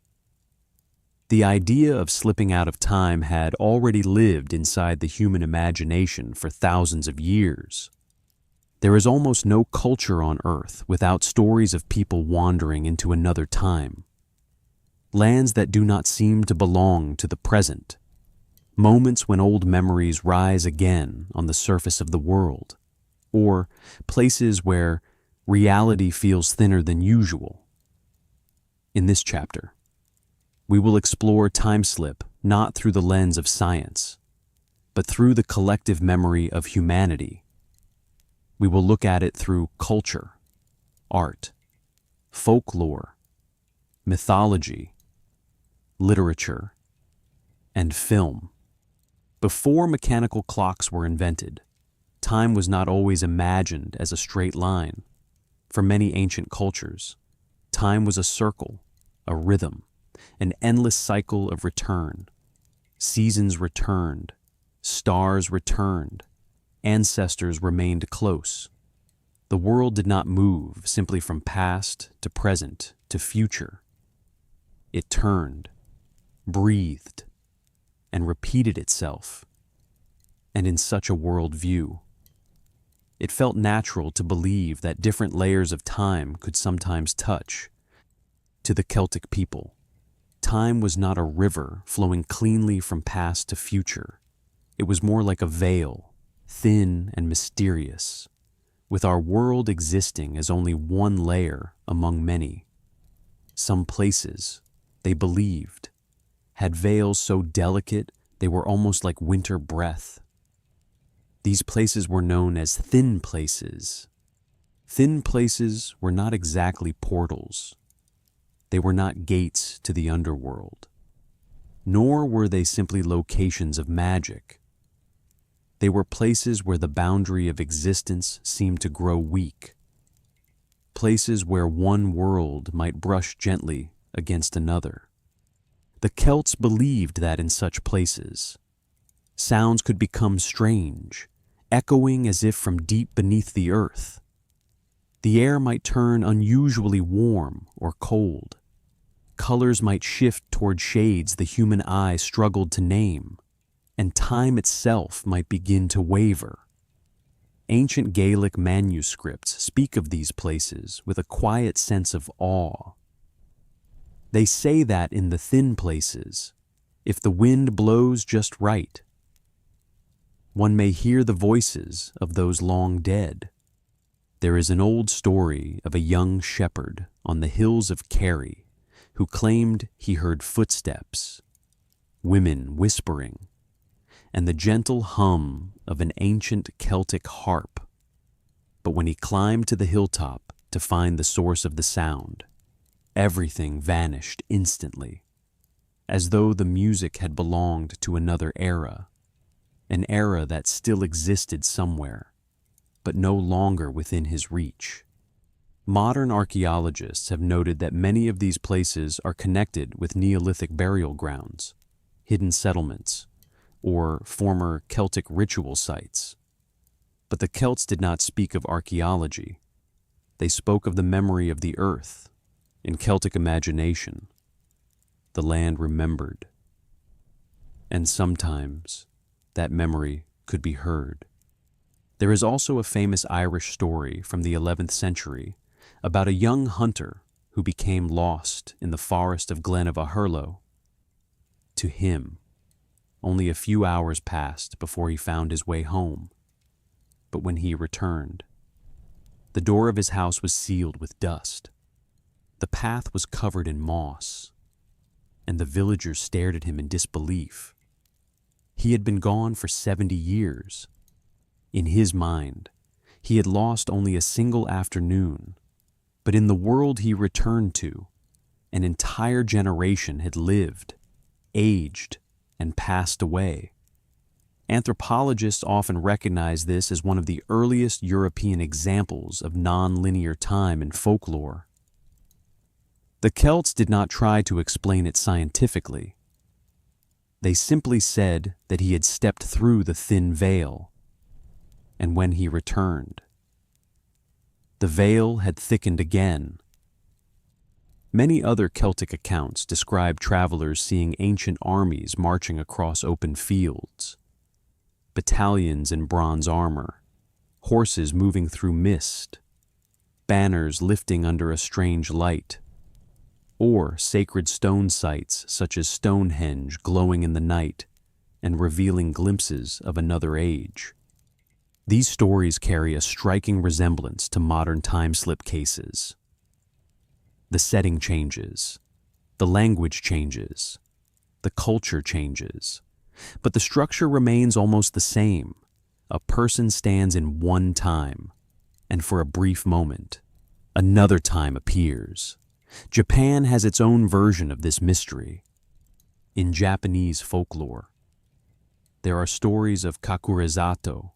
The idea of slipping out of time had already lived inside the human imagination for thousands of years. There is almost no culture on Earth without stories of people wandering into another time. Lands that do not seem to belong to the present. Moments when old memories rise again on the surface of the world. Or places where reality feels thinner than usual. In this chapter, we will explore time slip not through the lens of science, but through the collective memory of humanity. We will look at it through culture, art, folklore, mythology, literature, and film. Before mechanical clocks were invented, time was not always imagined as a straight line. For many ancient cultures, time was a circle, a rhythm, an endless cycle of return. Seasons returned, stars returned, ancestors remained close. The world did not move simply from past to present to future. It turned, breathed, and repeated itself. And in such a world view, it felt natural to believe that different layers of time could sometimes touch. To the Celtic people, time was not a river flowing cleanly from past to future. It was more like a veil, thin and mysterious, with our world existing as only one layer among many. Some places, they believed, had veils so delicate they were almost like winter breath. These places were known as thin places. Thin places were not exactly portals. They were not gates to the underworld, nor were they simply locations of magic. They were places where the boundary of existence seemed to grow weak, places where one world might brush gently against another. The Celts believed that in such places, sounds could become strange, echoing as if from deep beneath the earth. The air might turn unusually warm or cold. Colors might shift toward shades the human eye struggled to name, and time itself might begin to waver. Ancient Gaelic manuscripts speak of these places with a quiet sense of awe. They say that in the thin places, if the wind blows just right, one may hear the voices of those long dead. There is an old story of a young shepherd on the hills of Kerry who claimed he heard footsteps, women whispering, and the gentle hum of an ancient Celtic harp. But when he climbed to the hilltop to find the source of the sound, everything vanished instantly, as though the music had belonged to another era, an era that still existed somewhere, but no longer within his reach. Modern archaeologists have noted that many of these places are connected with Neolithic burial grounds, hidden settlements, or former Celtic ritual sites. But the Celts did not speak of archaeology. They spoke of the memory of the earth. In Celtic imagination, the land remembered. And sometimes that memory could be heard. There is also a famous Irish story from the 11th century about a young hunter who became lost in the forest of Glenaverhurlo. To him, only a few hours passed before he found his way home. But when he returned, the door of his house was sealed with dust. The path was covered in moss, and the villagers stared at him in disbelief. He had been gone for 70 years. In his mind, he had lost only a single afternoon, but in the world he returned to, an entire generation had lived, aged, and passed away. Anthropologists often recognize this as one of the earliest European examples of non-linear time in folklore. The Celts did not try to explain it scientifically. They simply said that he had stepped through the thin veil, and when he returned, the veil had thickened again. Many other Celtic accounts describe travelers seeing ancient armies marching across open fields, battalions in bronze armor, horses moving through mist, banners lifting under a strange light, or sacred stone sites such as Stonehenge glowing in the night and revealing glimpses of another age. These stories carry a striking resemblance to modern time-slip cases. The setting changes, the language changes, the culture changes, but the structure remains almost the same. A person stands in one time, and for a brief moment, another time appears. Japan has its own version of this mystery. In Japanese folklore, there are stories of kakurizato,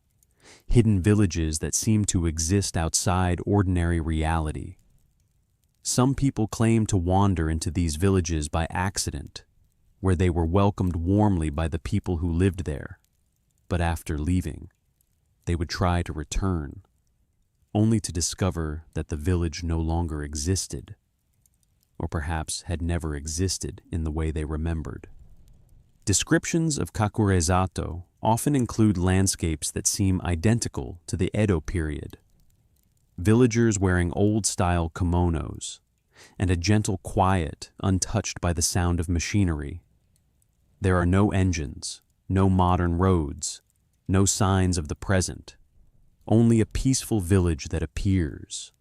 hidden villages that seem to exist outside ordinary reality. Some people claim to wander into these villages by accident, where they were welcomed warmly by the people who lived there, but after leaving, they would try to return, only to discover that the village no longer existed, or perhaps had never existed in the way they remembered. Descriptions of Kakurezato often include landscapes that seem identical to the Edo period. Villagers wearing old-style kimonos, and a gentle quiet untouched by the sound of machinery. There are no engines, no modern roads, no signs of the present, only a peaceful village that appears,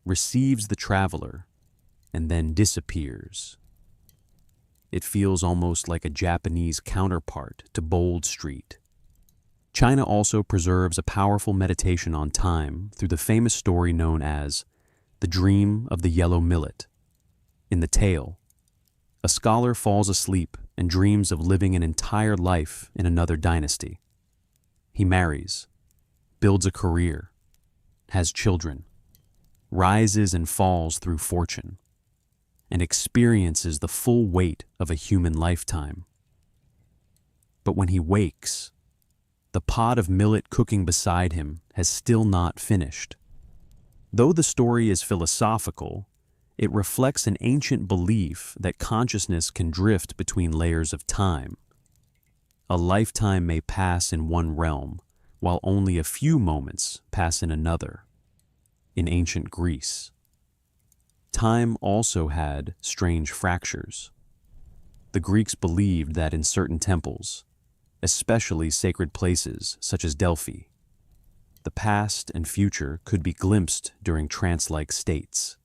receives the traveler, and then disappears. It feels almost like a Japanese counterpart to Bold Street. China also preserves a powerful meditation on time through the famous story known as The Dream of the Yellow Millet. In the tale, a scholar falls asleep and dreams of living an entire life in another dynasty. He marries, builds a career, has children, rises and falls through fortune, and experiences the full weight of a human lifetime. But when he wakes, the pot of millet cooking beside him has still not finished. Though the story is philosophical, it reflects an ancient belief that consciousness can drift between layers of time. A lifetime may pass in one realm, while only a few moments pass in another. In ancient Greece, time also had strange fractures. The Greeks believed that in certain temples, especially sacred places such as Delphi, the past and future could be glimpsed during trance-like states.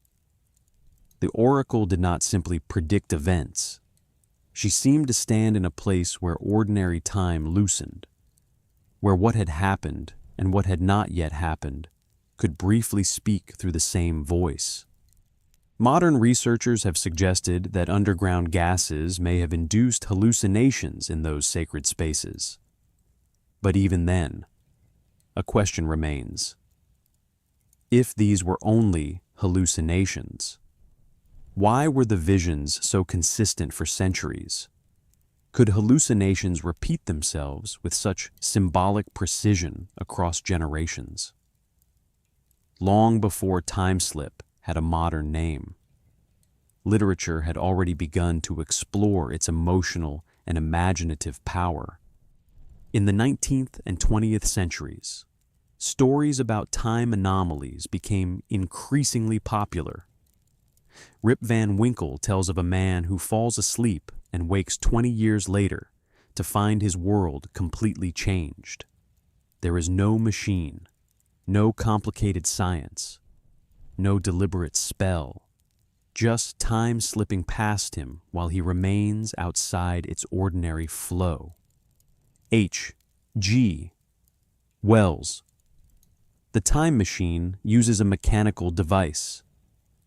The oracle did not simply predict events. She seemed to stand in a place where ordinary time loosened, where what had happened and what had not yet happened could briefly speak through the same voice. Modern researchers have suggested that underground gases may have induced hallucinations in those sacred spaces. But even then, a question remains. If these were only hallucinations, why were the visions so consistent for centuries? Could hallucinations repeat themselves with such symbolic precision across generations? Long before time slip had a modern name, literature had already begun to explore its emotional and imaginative power. In the 19th and 20th centuries, stories about time anomalies became increasingly popular. Rip Van Winkle tells of a man who falls asleep and wakes 20 years later to find his world completely changed. There is no machine, no complicated science, no deliberate spell, just time slipping past him while he remains outside its ordinary flow. H. G. Wells. The time machine uses a mechanical device,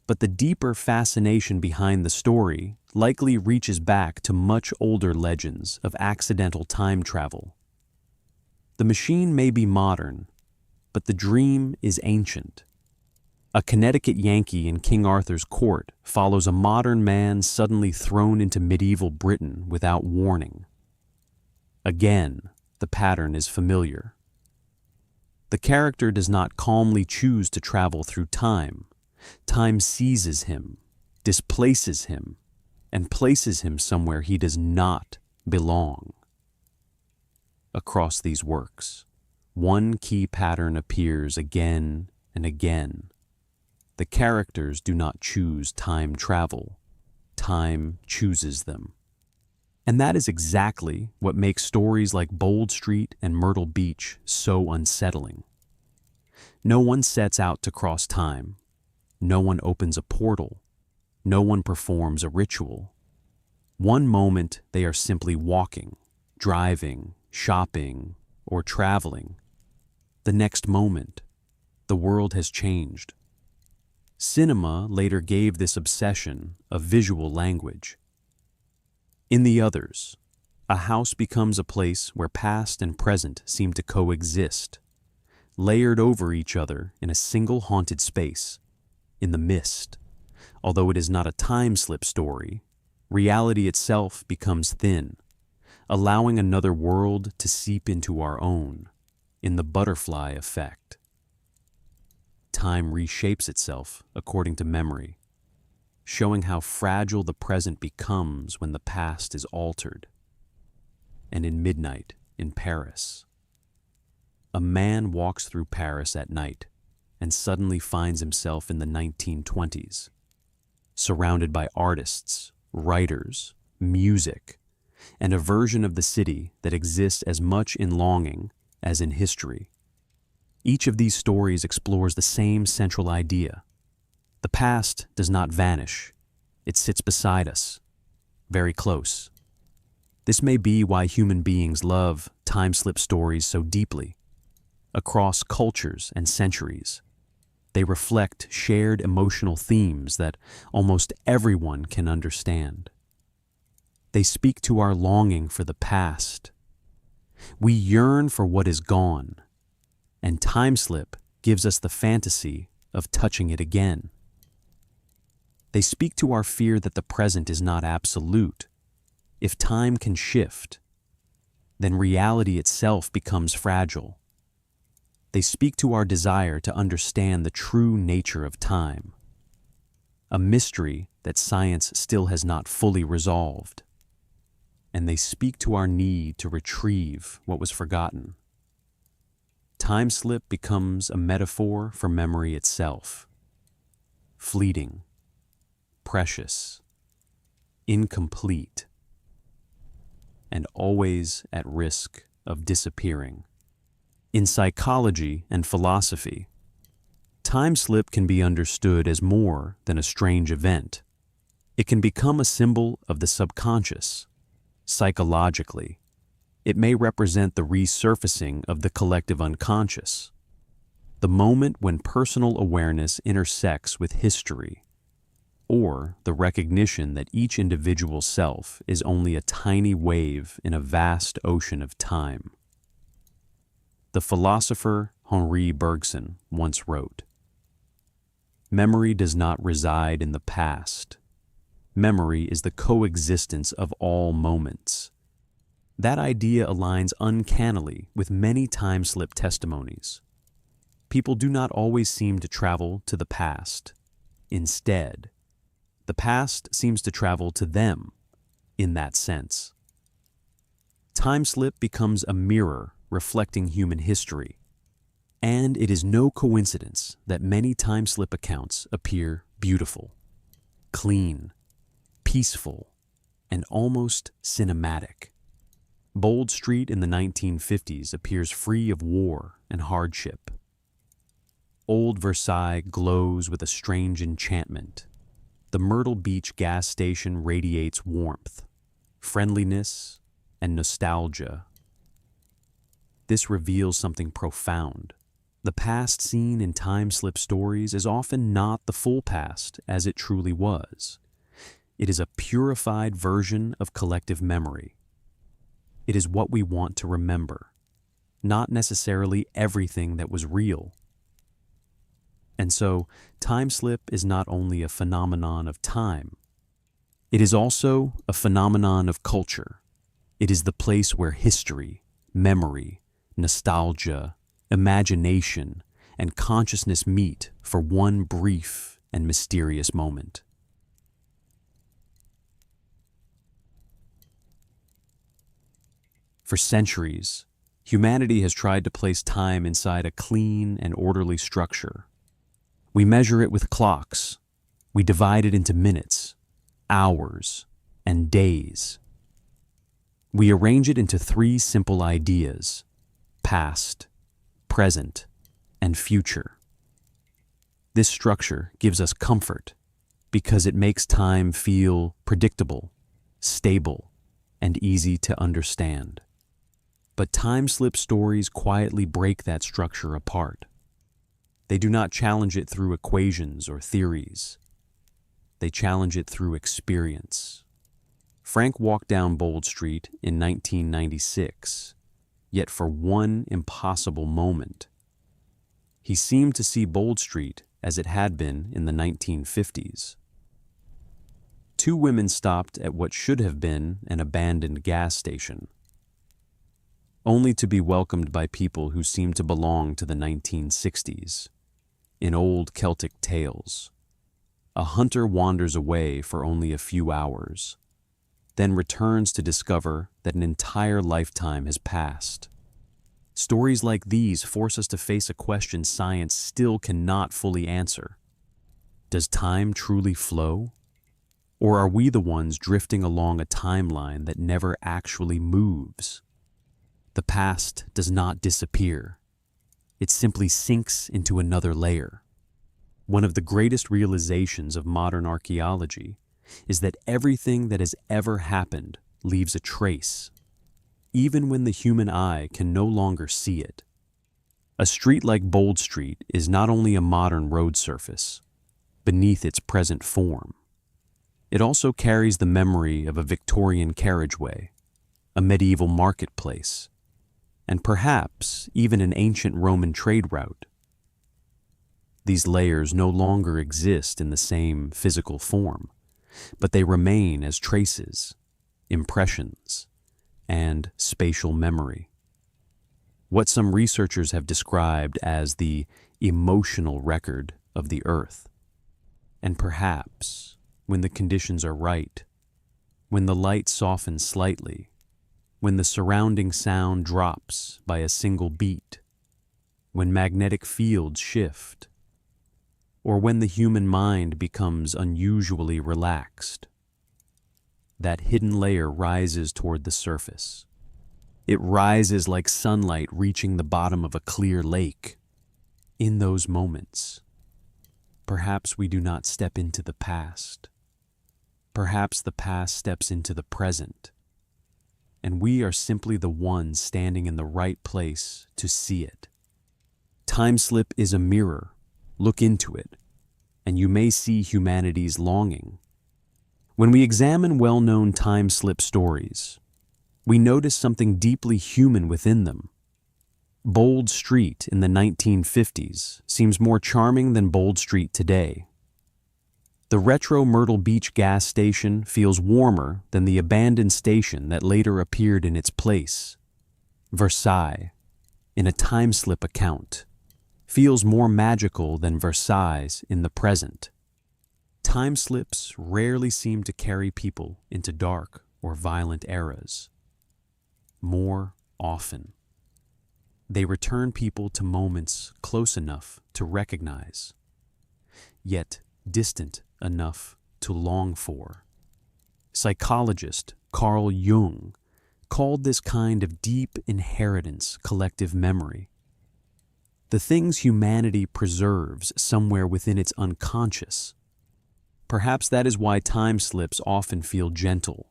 but the deeper fascination behind the story likely reaches back to much older legends of accidental time travel. The machine may be modern, but the dream is ancient. A Connecticut Yankee in King Arthur's court follows a modern man suddenly thrown into medieval Britain without warning. Again, the pattern is familiar. The character does not calmly choose to travel through time. Time seizes him, displaces him, and places him somewhere he does not belong. Across these works, one key pattern appears again and again. The characters do not choose time travel. Time chooses them. And that is exactly what makes stories like Bold Street and Myrtle Beach so unsettling. No one sets out to cross time. No one opens a portal. No one performs a ritual. One moment they are simply walking, driving, shopping, or traveling. The next moment, the world has changed. Cinema later gave this obsession a visual language. In The Others, a house becomes a place where past and present seem to coexist, layered over each other in a single haunted space. In The Mist, although it is not a time slip story, reality itself becomes thin, allowing another world to seep into our own. in the butterfly effect. Time reshapes itself according to memory, showing how fragile the present becomes when the past is altered. And in Midnight in Paris, a man walks through Paris at night and suddenly finds himself in the 1920s, surrounded by artists, writers, music, and a version of the city that exists as much in longing as in history. Each of these stories explores the same central idea. The past does not vanish. It sits beside us, very close. This may be why human beings love time-slip stories so deeply. Across cultures and centuries, they reflect shared emotional themes that almost everyone can understand. They speak to our longing for the past. We yearn for what is gone, and time-slip gives us the fantasy of touching it again. They speak to our fear that the present is not absolute. If time can shift, then reality itself becomes fragile. They speak to our desire to understand the true nature of time, a mystery that science still has not fully resolved. And they speak to our need to retrieve what was forgotten. Time-slip becomes a metaphor for memory itself. Fleeting, precious, incomplete, and always at risk of disappearing. In psychology and philosophy, time-slip can be understood as more than a strange event. It can become a symbol of the subconscious. Psychologically, it may represent the resurfacing of the collective unconscious, the moment when personal awareness intersects with history, or the recognition that each individual self is only a tiny wave in a vast ocean of time. The philosopher Henri Bergson once wrote, "Memory does not reside in the past. Memory is the coexistence of all moments." That idea aligns uncannily with many time-slip testimonies. People do not always seem to travel to the past. Instead, the past seems to travel to them in that sense. Time-slip becomes a mirror reflecting human history, and it is no coincidence that many time-slip accounts appear beautiful, clean, peaceful, and almost cinematic. Bold Street in the 1950s appears free of war and hardship. Old Versailles glows with a strange enchantment. The Myrtle Beach gas station radiates warmth, friendliness, and nostalgia. This reveals something profound. The past seen in time-slip stories is often not the full past as it truly was. It is a purified version of collective memory. It is what we want to remember, not necessarily everything that was real. And so, time-slip is not only a phenomenon of time, it is also a phenomenon of culture. It is the place where history, memory, nostalgia, imagination, and consciousness meet for one brief and mysterious moment. For centuries, humanity has tried to place time inside a clean and orderly structure. We measure it with clocks. We divide it into minutes, hours, and days. We arrange it into three simple ideas: past, present, and future. This structure gives us comfort because it makes time feel predictable, stable, and easy to understand. But time-slip stories quietly break that structure apart. They do not challenge it through equations or theories. They challenge it through experience. Frank walked down Bold Street in 1996, yet for one impossible moment, he seemed to see Bold Street as it had been in the 1950s. Two women stopped at what should have been an abandoned gas station. only to be welcomed by people who seem to belong to the 1960s. In old Celtic tales, a hunter wanders away for only a few hours, then returns to discover that an entire lifetime has passed. Stories like these force us to face a question science still cannot fully answer. Does time truly flow? Or are we the ones drifting along a timeline that never actually moves? The past does not disappear. It simply sinks into another layer. One of the greatest realizations of modern archaeology is that everything that has ever happened leaves a trace, even when the human eye can no longer see it. A street like Bold Street is not only a modern road surface, beneath its present form. It also carries the memory of a Victorian carriageway, a medieval marketplace, and perhaps even an ancient Roman trade route. These layers no longer exist in the same physical form, but they remain as traces, impressions, and spatial memory. What some researchers have described as the emotional record of the Earth. And perhaps, when the conditions are right, when the light softens slightly, when the surrounding sound drops by a single beat, when magnetic fields shift, or when the human mind becomes unusually relaxed, that hidden layer rises toward the surface. It rises like sunlight reaching the bottom of a clear lake. In those moments, perhaps we do not step into the past. Perhaps the past steps into the present, and we are simply the ones standing in the right place to see it. Time slip is a mirror. Look into it, and you may see humanity's longing. When we examine well-known time slip stories, we notice something deeply human within them. Bold Street in the 1950s seems more charming than Bold Street today. The retro Myrtle Beach gas station feels warmer than the abandoned station that later appeared in its place. Versailles, in a time slip account, feels more magical than Versailles in the present. Time slips rarely seem to carry people into dark or violent eras. More often, they return people to moments close enough to recognize, yet distant enough to long for. Psychologist Carl Jung called this kind of deep inheritance collective memory. The things humanity preserves somewhere within its unconscious. Perhaps that is why time slips often feel gentle,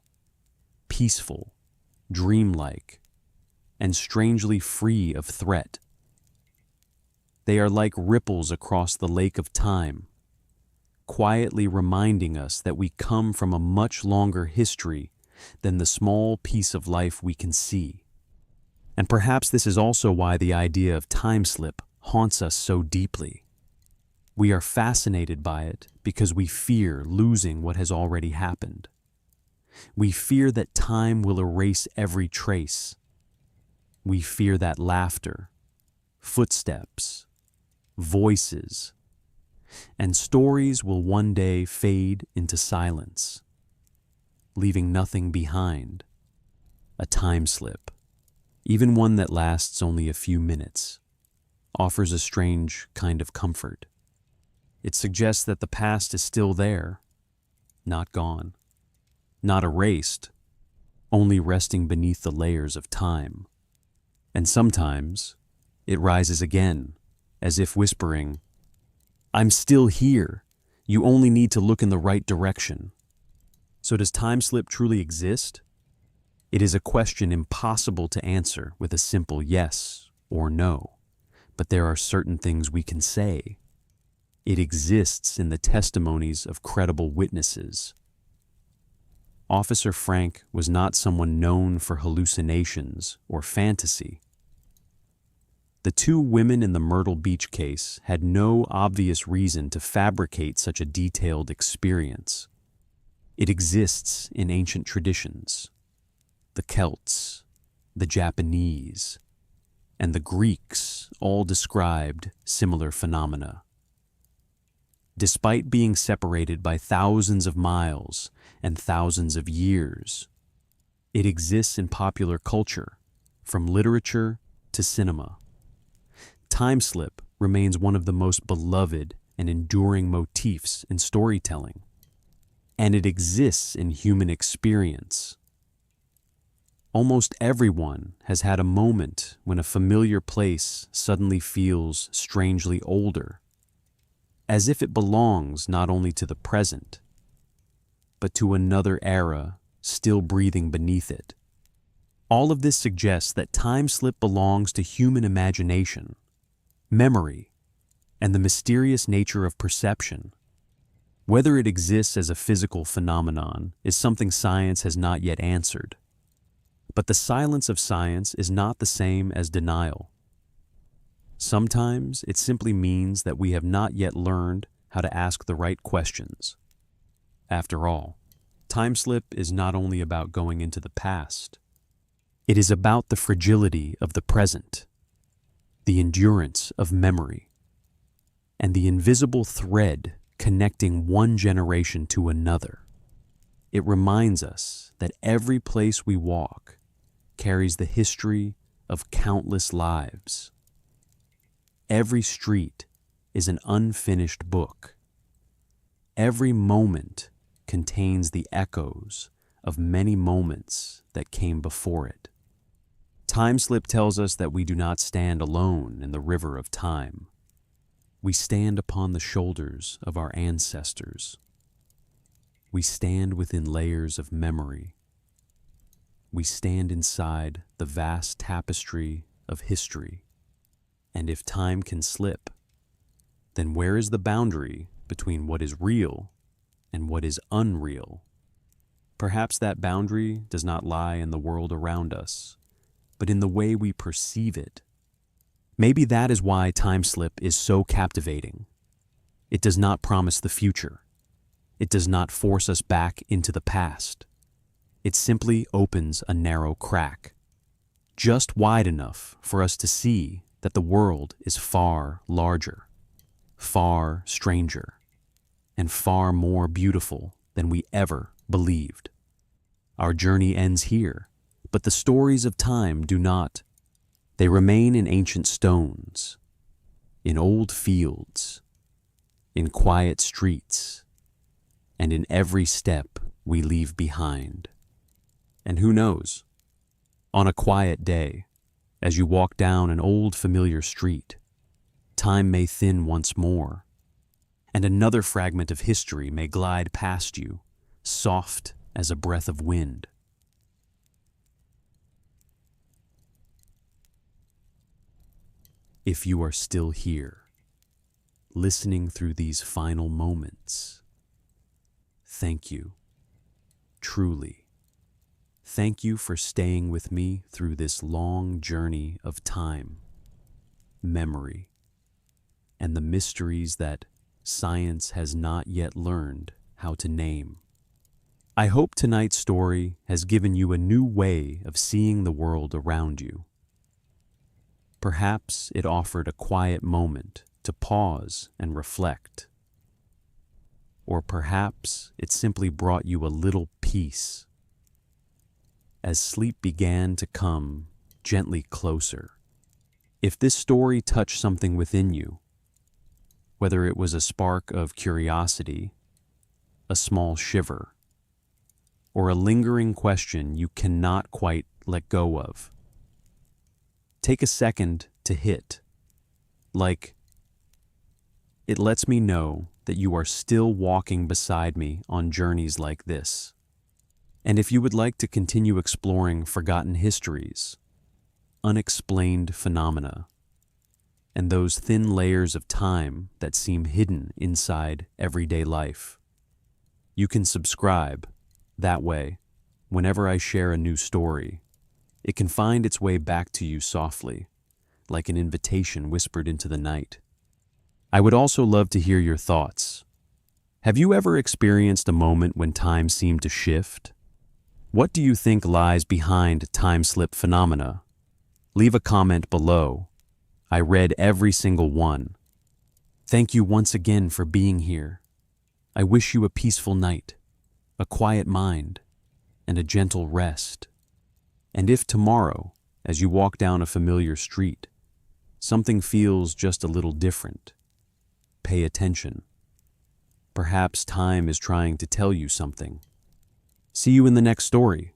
peaceful, dreamlike, and strangely free of threat. They are like ripples across the lake of time, quietly reminding us that we come from a much longer history than the small piece of life we can see. And perhaps this is also why the idea of time slip haunts us so deeply. We are fascinated by it because we fear losing what has already happened. We fear that time will erase every trace. We fear that laughter, footsteps, voices, and stories will one day fade into silence, leaving nothing behind. A time slip, even one that lasts only a few minutes, offers a strange kind of comfort. It suggests that the past is still there, not gone, not erased, only resting beneath the layers of time. And sometimes it rises again, as if whispering, "I'm still here. You only need to look in the right direction." So does time slip truly exist? It is a question impossible to answer with a simple yes or no. But there are certain things we can say. It exists in the testimonies of credible witnesses. Officer Frank was not someone known for hallucinations or fantasy. The two women in the Myrtle Beach case had no obvious reason to fabricate such a detailed experience. It exists in ancient traditions. The Celts, the Japanese, and the Greeks all described similar phenomena. Despite being separated by thousands of miles and thousands of years, it exists in popular culture, from literature to cinema. Time slip remains one of the most beloved and enduring motifs in storytelling, and it exists in human experience. Almost everyone has had a moment when a familiar place suddenly feels strangely older, as if it belongs not only to the present, but to another era still breathing beneath it. All of this suggests that time slip belongs to human imagination, memory, and the mysterious nature of perception. Whether it exists as a physical phenomenon is something science has not yet answered. But the silence of science is not the same as denial. Sometimes it simply means that we have not yet learned how to ask the right questions. After all, time slip is not only about going into the past. It is about the fragility of the present, the endurance of memory, and the invisible thread connecting one generation to another. It reminds us that every place we walk carries the history of countless lives. Every street is an unfinished book. Every moment contains the echoes of many moments that came before it. Time slip tells us that we do not stand alone in the river of time. We stand upon the shoulders of our ancestors. We stand within layers of memory. We stand inside the vast tapestry of history. And if time can slip, then where is the boundary between what is real and what is unreal? Perhaps that boundary does not lie in the world around us, but in the way we perceive it. Maybe that is why time slip is so captivating. It does not promise the future. It does not force us back into the past. It simply opens a narrow crack, just wide enough for us to see that the world is far larger, far stranger, and far more beautiful than we ever believed. Our journey ends here, but the stories of time do not. They remain in ancient stones, in old fields, in quiet streets, and in every step we leave behind. And who knows, on a quiet day, as you walk down an old familiar street, time may thin once more, and another fragment of history may glide past you, soft as a breath of wind. If you are still here, listening through these final moments, thank you, truly. Thank you for staying with me through this long journey of time, memory, and the mysteries that science has not yet learned how to name. I hope tonight's story has given you a new way of seeing the world around you. Perhaps it offered a quiet moment to pause and reflect. Or perhaps it simply brought you a little peace as sleep began to come gently closer. If this story touched something within you, whether it was a spark of curiosity, a small shiver, or a lingering question you cannot quite let go of, take a second to hit, like, it lets me know that you are still walking beside me on journeys like this. And if you would like to continue exploring forgotten histories, unexplained phenomena, and those thin layers of time that seem hidden inside everyday life, you can subscribe. That way, whenever I share a new story, it can find its way back to you softly, like an invitation whispered into the night. I would also love to hear your thoughts. Have you ever experienced a moment when time seemed to shift? What do you think lies behind time slip phenomena? Leave a comment below. I read every single one. Thank you once again for being here. I wish you a peaceful night, a quiet mind, and a gentle rest. And if tomorrow, as you walk down a familiar street, something feels just a little different, pay attention. Perhaps time is trying to tell you something. See you in the next story.